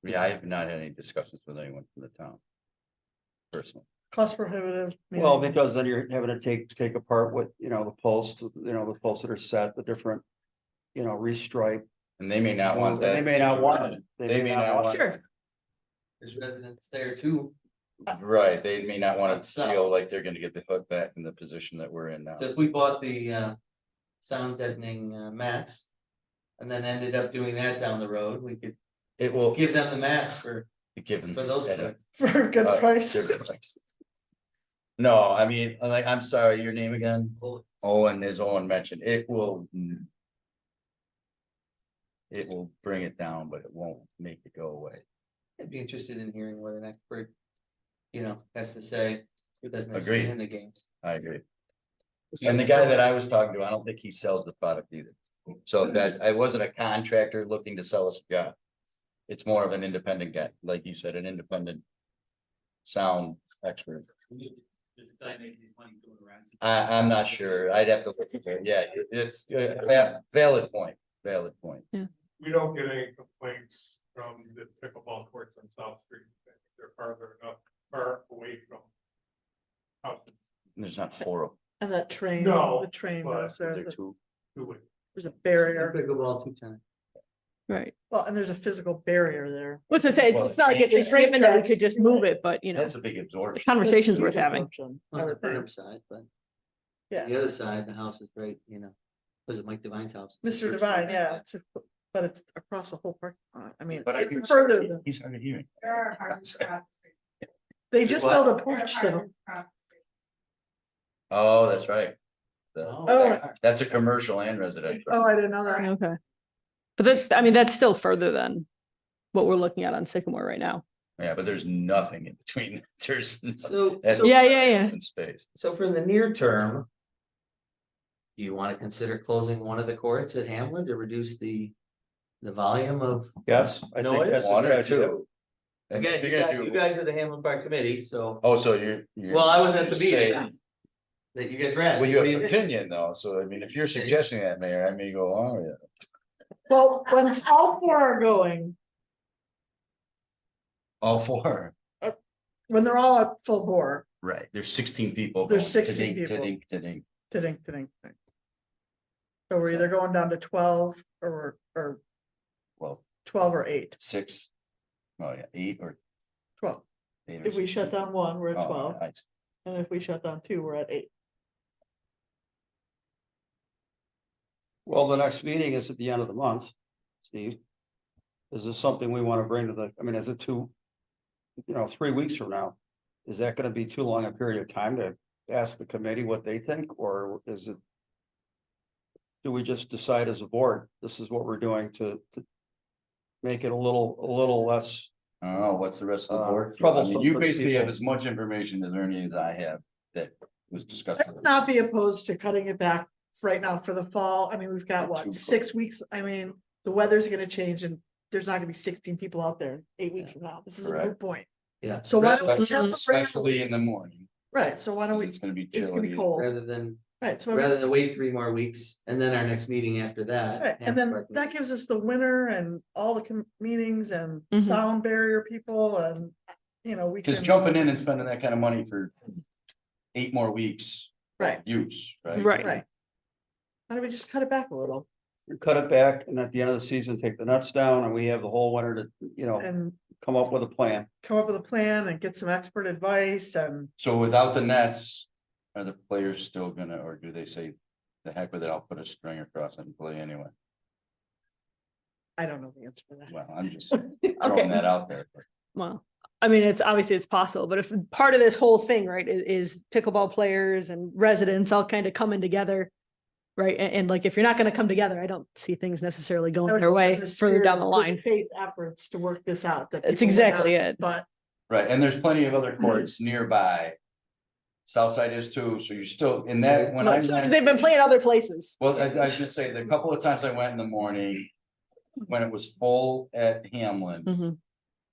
Yeah, I have not had any discussions with anyone from the town. Personally. Cost prohibitive. Well, meaning- because then you're having to take apart what, the posts, the posts that are set, the different, restripe. And they may not want that. They may not want it. They may not want. Sure. There's residents there too. Right, they may not want to So- feel like they're gonna get the hook back in the position that we're in now. So if we bought the sound deadening mats. And then ended up doing that down the road, we could It will give them the mats for give them. for those. at a- For a good price. good price. No, I mean, like, I'm sorry, your name again? Owen, as Owen mentioned, it will. It will bring it down, but it won't make it go away. I'd be interested in hearing what an expert, has to say, who doesn't have Agreed. skin in the game. I agree. And the guy that I was talking to, I don't think he sells the product either. So if that, I wasn't a contractor looking to sell us a job. It's more of an independent guy, like you said, an independent sound expert. Does the guy make his money going around? I'm not sure. I'd have to look at it. Yeah, it's valid point, valid point. We don't get any complaints from the pickleball courts on South Street. They're far away from houses. There's not 4 of them. And that train, No, the train but goes there. There are 2. There's a barrier. Pickleball 2 times. Right. Well, and there's a physical barrier there. What's I say? It's not like it's a given that we could just move it, but That's a big the absorption. conversation's Huge worth having. absorption, I On the would think. Burnham side, but Yeah, the other side, the house is right, was it Mike Devine's house? Mr. Divine, yeah, but it's across the whole park. I mean, But it's further than, He's hard of hearing. they just What? built a porch though. Oh, that's right. Oh. That's a commercial and residential. Oh, I didn't know that. Okay. But that's still further than what we're looking at on Sycamore right now. Yeah, but there's nothing in between. There's. So- that's so- Yeah. open Space. So for the near term. Do you want to consider closing one of the courts at Hamlin to reduce the volume of? Yes, I think that's a One good or idea. two. And Again, if you you're gonna guys, do- you guys are the Hamlin Park Committee, so. Oh, so you're. Well, I was at the you're meeting. saying- That you guys read. Well, you have an opinion though, so I mean, if you're Okay. suggesting that, Mayor, I may go, oh, yeah. Well, when all four are going, All four. when they're all at full bore, Right, there's 16 people. There's going. 16 people. Ta-ding. ding, ding, ding. So we're either going down to 12 or Well, 12 or 8. 6. Oh, yeah, 8 or 12. 8 or If we 6. shut down one, we're at Oh, 12. I see. And if we shut down two, we're at 8. Well, the next meeting is at the end of the month, Steve. Is this something we want to bring to the, I mean, is it 3 weeks from now? Is that gonna be too long a period of time to ask the committee what they think, or is it? Do we just decide as a board, this is what we're doing to make it a little less? I don't know, what's the rest of the board? feel? I mean, troublesome you for basically have people. as much information as Ernie as I have that was discussed. I would not be opposed to cutting it back right now for the fall. I mean, we've got Too what, close. 6 weeks? I mean, the weather's gonna change and there's not gonna be 16 people out there 8 weeks from now. This is a Correct. moot point. Yeah. So why don't we Especially in the morning. Right, so why don't we, It's gonna be it's gonna be chilly. cold, Rather than, right, so. rather than wait 3 more weeks and then our next meeting after that. Right, and then that gives us the winter and all the meetings and Mhm. sound barrier people and, we can. Cause jumping in and spending that kind of money for 8 more weeks. Right. Use, right? Right. Right. Why don't we just cut it back a little Cut it back and at the end of the season, take the nuts down and we have the whole winter to, and come up with a plan. come up with a plan and get some expert advice and So without the nets, are the players still gonna, or do they say, the heck with it, I'll put a string across it and play anyway? I don't know the answer to that. Well, I'm just throwing that out there. Well, I mean, it's obviously it's possible, but if part of this whole thing, right, is pickleball players and residents all kind of coming together. Right, and like, if you're not gonna come together, I don't see things necessarily I going would their hope way in the further spirit down the of line. good faith efforts to work this out. That That's people would exactly not- it. But Right, and there's plenty of other courts nearby. Southside is too, so you're still in that, when I. Because they've been playing other places. Well, I was just say, the couple of times I went in the morning, when it was full at Hamlin. Mhm.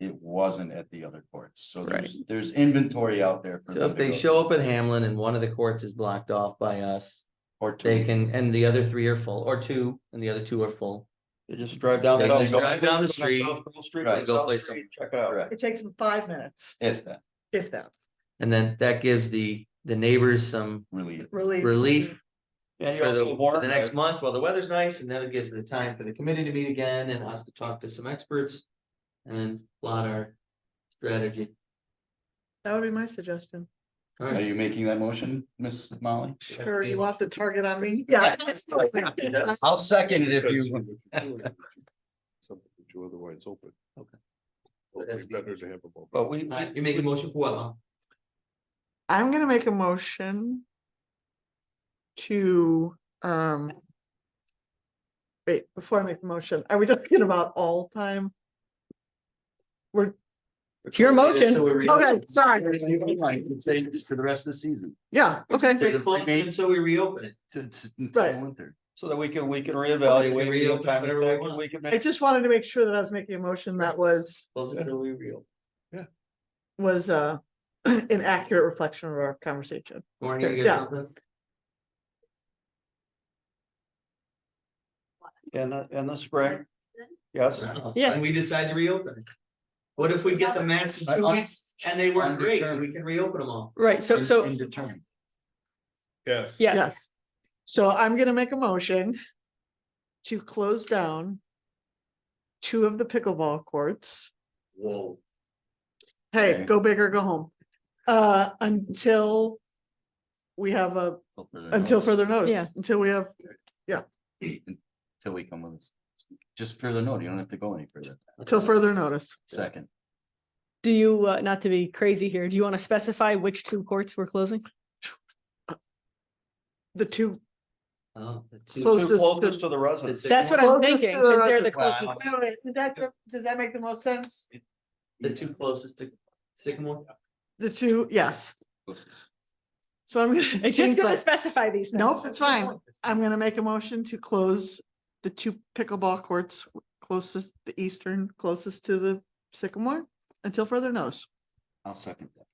It wasn't at the other courts, so Right. there's inventory out there. for So them if to they go show up at Hamlin and one of the courts is blocked off by us, Or two. they can, and the other 3 are full, or 2, and the other 2 are full. You just drive down. They South- just drive down the South street, Pearl Street, right, go South play Street, check it out. Correct. it takes them 5 minutes, If that, if that, And then that gives the neighbors some really. relief And you for also the next warn, month while the weather's nice, and then it gives the time for the committee to meet again and us to talk to some experts. And plot our strategy. that would be my suggestion. All Are right. you making that motion, Miss Molly? Sure, you want the target on me? Yeah. I'll second it if you. Something that you otherwise open. Okay. Well, That's it's better to have them open. but we, All right, you make a motion for what, Mom? I'm gonna make a motion to, wait, before I make the motion, are we talking about all time? It's your motion. So we're Okay, sorry. Say just for the rest of the season. Yeah, okay. Stay closed until we reopen it. Until Right. winter. so that we can reevaluate. Reopen time whatever we want. we can I make. just wanted to make sure that I was making a motion that was Close until we reopen. an accurate reflection of our conversation. Warren, you get Yeah. something? In the spring, yes. Yeah. And we decide to reopen it. What if we get the max in 2 weeks and they work great, and we can reopen them all? Right, so Indeterminate. Yes. yes, So I'm gonna make a motion to close down 2 of the pickleball courts. Whoa. Hey, Okay. go big or go home. Until we have until further notice. Yeah. Until we have, Until we come with this. Just further note, you don't have to go any further. till further notice. Second. do you, not to be crazy here, do you want to specify which 2 courts we're closing? The 2 Oh, the two- Closest Closest to the residents. That's what I'm Closest thinking, to the 'cause they're the record. closest. Does that make the most sense? The two closest to Sycamore? The two, yes. So I'm gonna. It's change just gonna that. specify these things. Nope, it's fine. I'm gonna make a motion to close the two pickleball courts closest, the eastern closest to the Sycamore until further notice. I'll second that.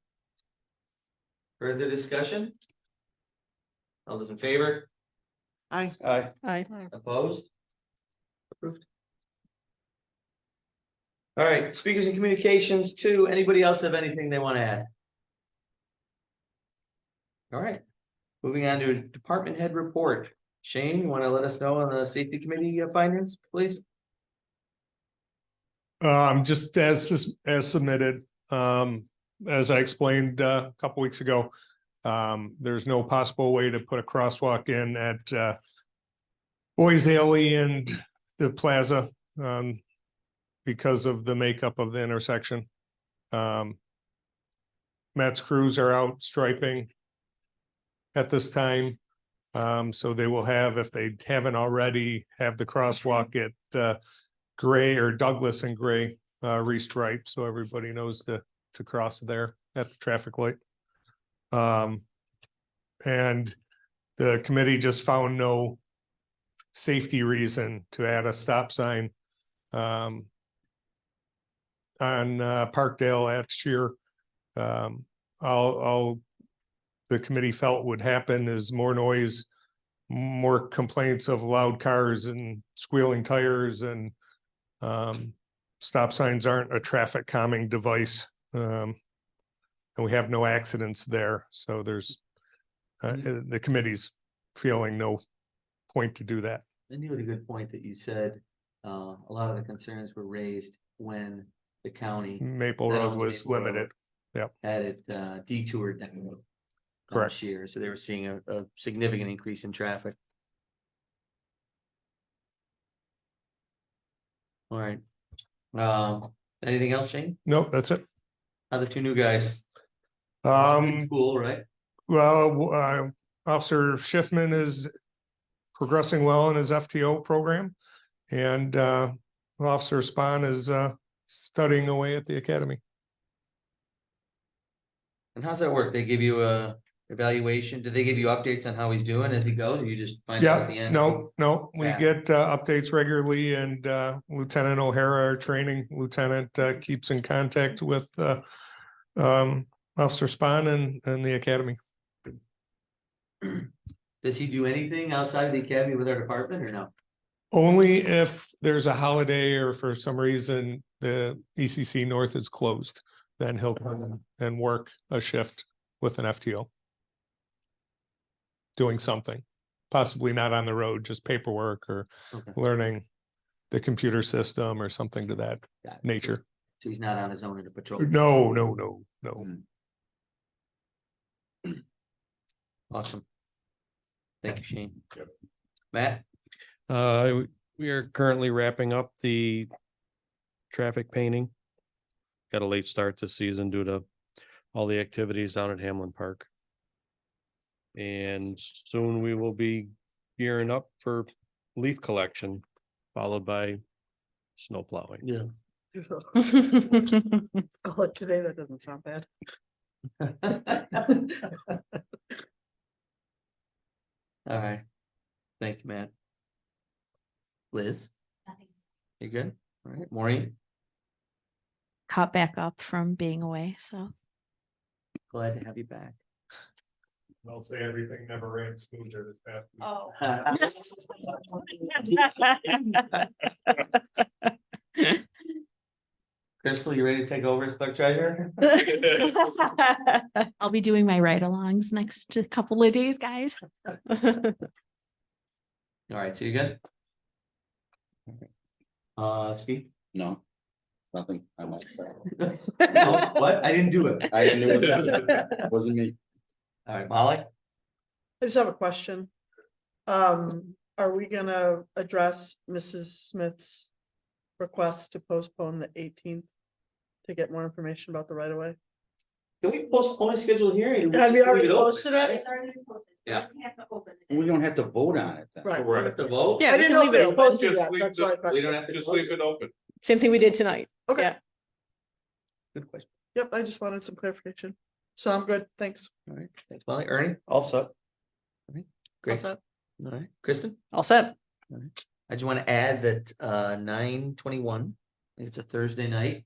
Further discussion? All those in favor? Aye. Aye. Opposed? Approved. All right, speakers and communications two. Anybody else have anything they want to add? All right, moving on to department head report. Shane, you want to let us know on the safety committee findings, please? Just as submitted, as I explained a couple weeks ago. There's no possible way to put a crosswalk in at Boys Alley and the plaza, because of the makeup of the intersection. Matt's crews are out striping at this time. So they will have, if they haven't already, have the crosswalk at Gray or Douglas and Gray restriped, so everybody knows to cross there at the traffic light. And the committee just found no safety reason to add a stop sign on Parkdale at Shear. All the committee felt would happen is more noise, more complaints of loud cars and squealing tires, and stop signs aren't a traffic calming device. And we have no accidents there, so there's the committee's feeling no point to do that. And you had a good point that you said, a lot of the concerns were raised when the county. Maple that Road owns was Maple Road limited. Yep. Had it detoured down. Correct. Shear, so they were seeing a significant increase in traffic. All right. Anything else, Shane? Nope, that's it. Other two new guys. Um, School, right? well, Officer Schiffman is progressing well in his FTO program, and Officer Spahn is studying away at the academy. And how's that work? They give you a evaluation? Do they give you updates on how he's doing as he goes? Or you just find out at the Yeah, end? no, we Yeah. get updates regularly, and Lieutenant O'Hara, our training lieutenant, keeps in contact with Officer Spahn and the academy. Does he do anything outside the academy with our department or no? Only if there's a holiday or for some reason the ECC North is closed, then he'll come and work a shift with an FTO. Doing something, possibly not on the road, just paperwork or learning the computer system or something to that nature. So he's not on his own in the patrol? No. Awesome. Thank you, Shane. Matt? We are currently wrapping up the traffic painting. Got a late start this season due to all the activities down at Hamlin Park. And soon we will be gearing up for leaf collection, followed by snow plowing. Yeah. Oh, today that doesn't sound bad. All right. Thank you, Matt. Liz? You good? All right, Maureen? Caught back up from being away, so. Glad to have you back. I'll say everything never ran smoother this past week. Oh. Crystal, you ready to take over as clerk treasurer? I'll be doing my ride-alongs next couple of days, guys. All right, so you good? Steve? No, nothing. I won't. No, what? I didn't do it. I didn't do it. Wasn't me. All right, Molly? I just have a question. Are we gonna address Mrs. Smith's request to postpone the 18th to get more information about the right of way? Can we postpone a scheduled hearing? Have you already posted? posted it? It's already posted. Yeah. We have to open it. We don't have to vote on it then. Right. We have to vote? Yeah, I we didn't can know leave if it it was open. posted yet, that's why I We questioned. don't have to. Just close leave it open. Same thing we did tonight. Okay. Yeah. Good question. Yep, I just wanted some clarification. So I'm good, thanks. All right, thanks, Molly. Ernie? Also, Grace? set. All right, Kristen? All set. All right. I just want to add that 9/21, it's a Thursday night.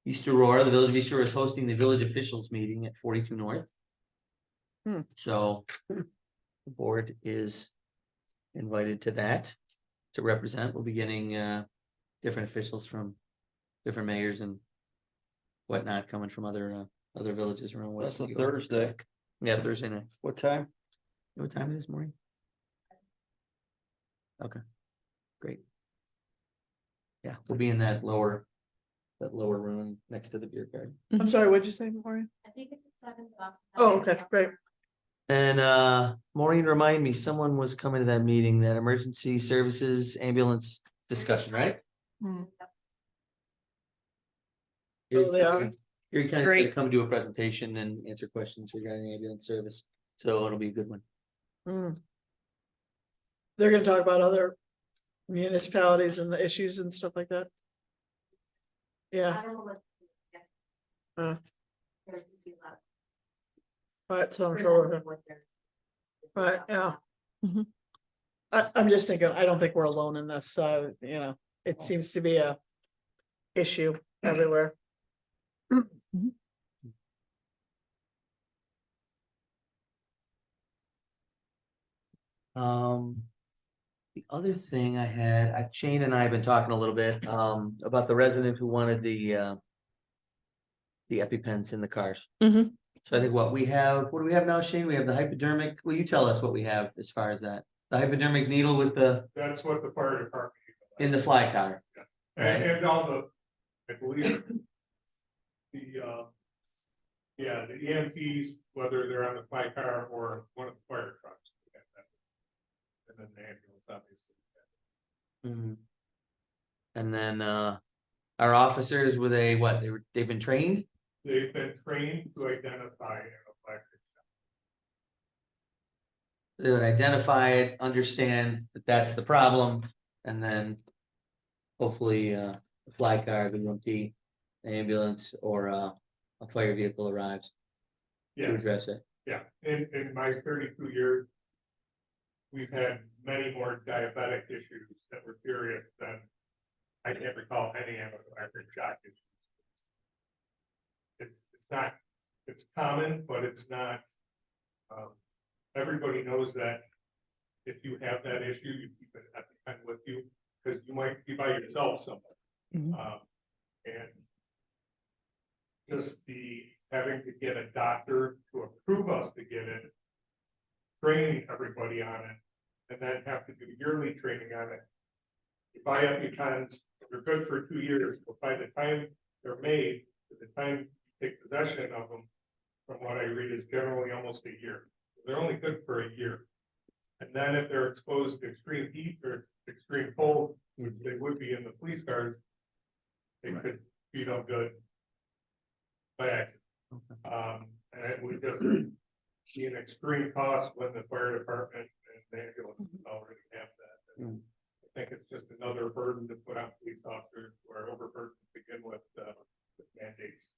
East Aurora, the Village of East Aurora is hosting the village officials meeting at 42 North. So the board is invited to that to represent. We'll be getting different officials from different mayors and whatnot coming from other villages around. that's West a New York. Thursday. Yeah, Thursday night. What time? What time it is, Maureen? Okay, great. Yeah, we'll be in that lower room next to the beer garden. I'm sorry, what'd you say, Maureen? I think it's 7 bucks. Oh, okay, great. And Maureen, remind me, someone was coming to that meeting, that emergency services ambulance discussion, right? Oh, they are? You're kind of gonna Great. come do a presentation and answer questions regarding ambulance service, so it'll be a good one. They're gonna talk about other municipalities and the issues and stuff like that. Yeah. I don't know what. Uh, There's gonna be a lot Right, so I'm of sure. presenting what they're- Right, yeah. Mhm. I'm just thinking, I don't think we're alone in this, so, it seems to be a issue everywhere. The other thing I had, Shane and I have been talking a little bit, about the resident who wanted the EpiPens in the cars. Mhm. So I think what do we have now, Shane? We have the hypodermic, will you tell us what we have as far as that? The hypodermic needle with That's what the fire department. in the fly car. Right. And all I believe. The EMTs, whether they're on the fly car or one of the fire trucks. And then the ambulance, obviously. And then our officers, they've been trained? They've been trained to identify anaphylactic shock. They would identify it, understand that that's the problem, and then hopefully the fly car, the EMT, the ambulance, or a fire vehicle arrives to Yes. address it. Yeah, in my 32 years, we've had many more diabetic issues that were serious than I can't recall any anaphylactic shock issues. It's common, but it's not. Everybody knows that if you have that issue, you keep it at the end with you, because you might be by yourself somewhere. And just having to get a doctor to approve us to get it, training everybody on it, and then have to do yearly training on it. You buy EpiPens, they're good for 2 years, but by the time they're made, to the time you take possession of them, from what I read, is generally almost a year. They're only good for a year. And then if they're exposed to extreme heat or extreme cold, which they would be in the police cars, they could beat up good. By accident. And it would just be an extreme cost when the fire department and the ambulance already have that. And I think it's just another burden to put on police officers who are overburdened to begin with mandates.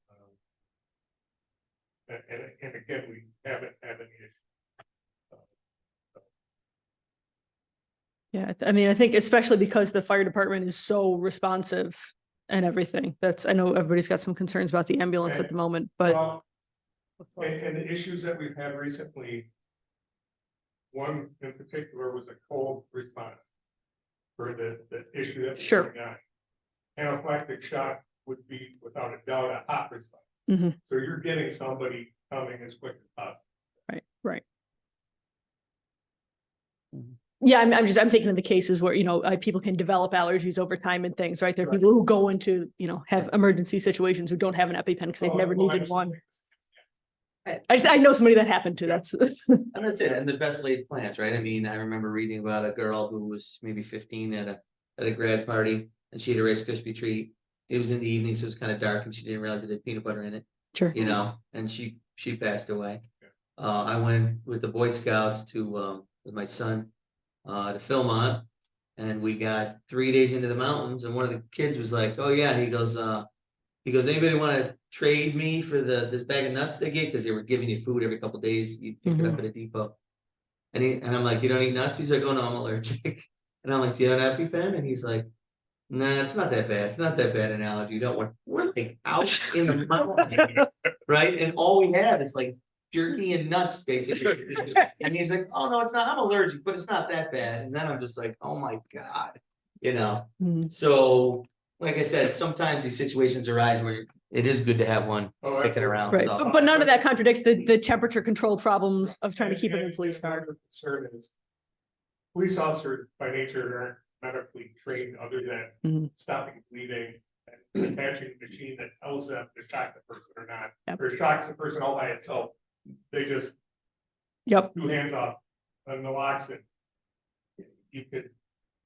And again, we haven't had any issues. Yeah, I mean, I think especially because the fire department is so responsive and everything. I know everybody's got some concerns about the ambulance at the moment, but. Well, and the issues that we've had recently, one in particular was a cold response for the issue that was Sure. going on. Anaphylactic shock would be without a doubt a hot response. So you're getting somebody coming as quick as possible. Right. Yeah, I'm thinking of the cases where, people can develop allergies over time and things, right? There are people who go into, have emergency situations who don't have an EpiPen because they've never needed one. I know somebody that happened to. That's And that's it, and the best laid plans, right? I mean, I remember reading about a girl who was maybe 15 at a grad party, and she had a Rice Krispie treat. It was in the evening, so it was kind of dark, and she didn't realize it had peanut butter in it. Sure. And she passed away. I went with the Boy Scouts to with my son to Philmont, and we got 3 days into the mountains, and one of the kids was like, "Oh yeah," he goes, He goes, anybody wanna trade me for this bag of nuts they gave? Cause they were giving you food every couple days, you pick it up at a depot. And I'm like, you don't eat nuts? He's like, oh no, I'm allergic. And I'm like, do you have an EpiPen? And he's like, nah, it's not that bad. It's not that bad an allergy. You don't want, we're like out in the mountain, right? And all we have is like jerky and nuts, basically. And he's like, oh no, it's not, I'm allergic, but it's not that bad. And then I'm just like, oh my God, you know? So, like I said, sometimes these situations arise where it is good to have one Oh, kicking around, Right, so. but none of that contradicts the temperature control problems of trying to keep them in police car. Another concern is police officers by nature aren't medically trained other than stopping bleeding and attaching a machine that tells them to shock the person or not, Yep. or shocks the person all by itself. They just Yep. 2 hands off on naloxone. You could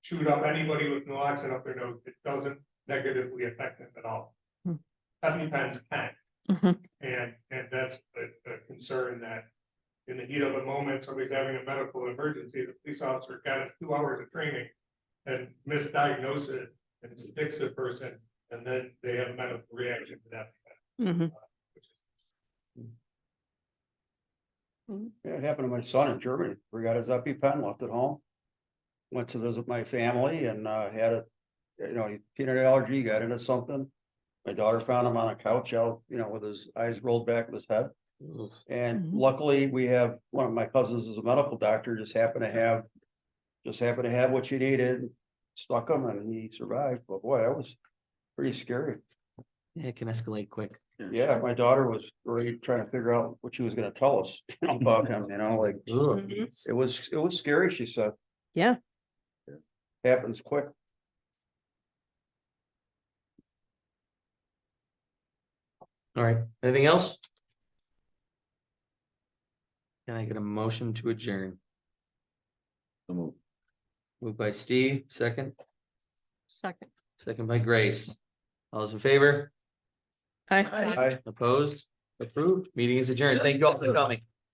shoot up anybody with naloxone up their nose. It doesn't negatively affect them at all. EpiPens can. And that's a concern that in the heat of a moment, somebody's having a medical emergency, the police officer got 2 hours of training and misdiagnose it and sticks a person, and then they have a medical reaction to that. It happened to my son in Germany. Forgot his EpiPen, left it home. Went to visit my family and had a, peanut allergy, got into something. My daughter found him on a couch out, with his eyes rolled back in his head. And luckily, we have, one of my cousins is a medical doctor, just happened to have what you needed, stuck him and he survived. But boy, that was pretty scary. Yeah, it can escalate quick. Yeah, my daughter was really trying to figure out what she was gonna tell us about him, like, it was scary, she said. Yeah. Happens quick. All right, anything else? Can I get a motion to adjourn? Moved by Steve, second. Second by Grace. All those in favor? Hi. Opposed? Approved? Meeting is adjourned. Thank you all for coming.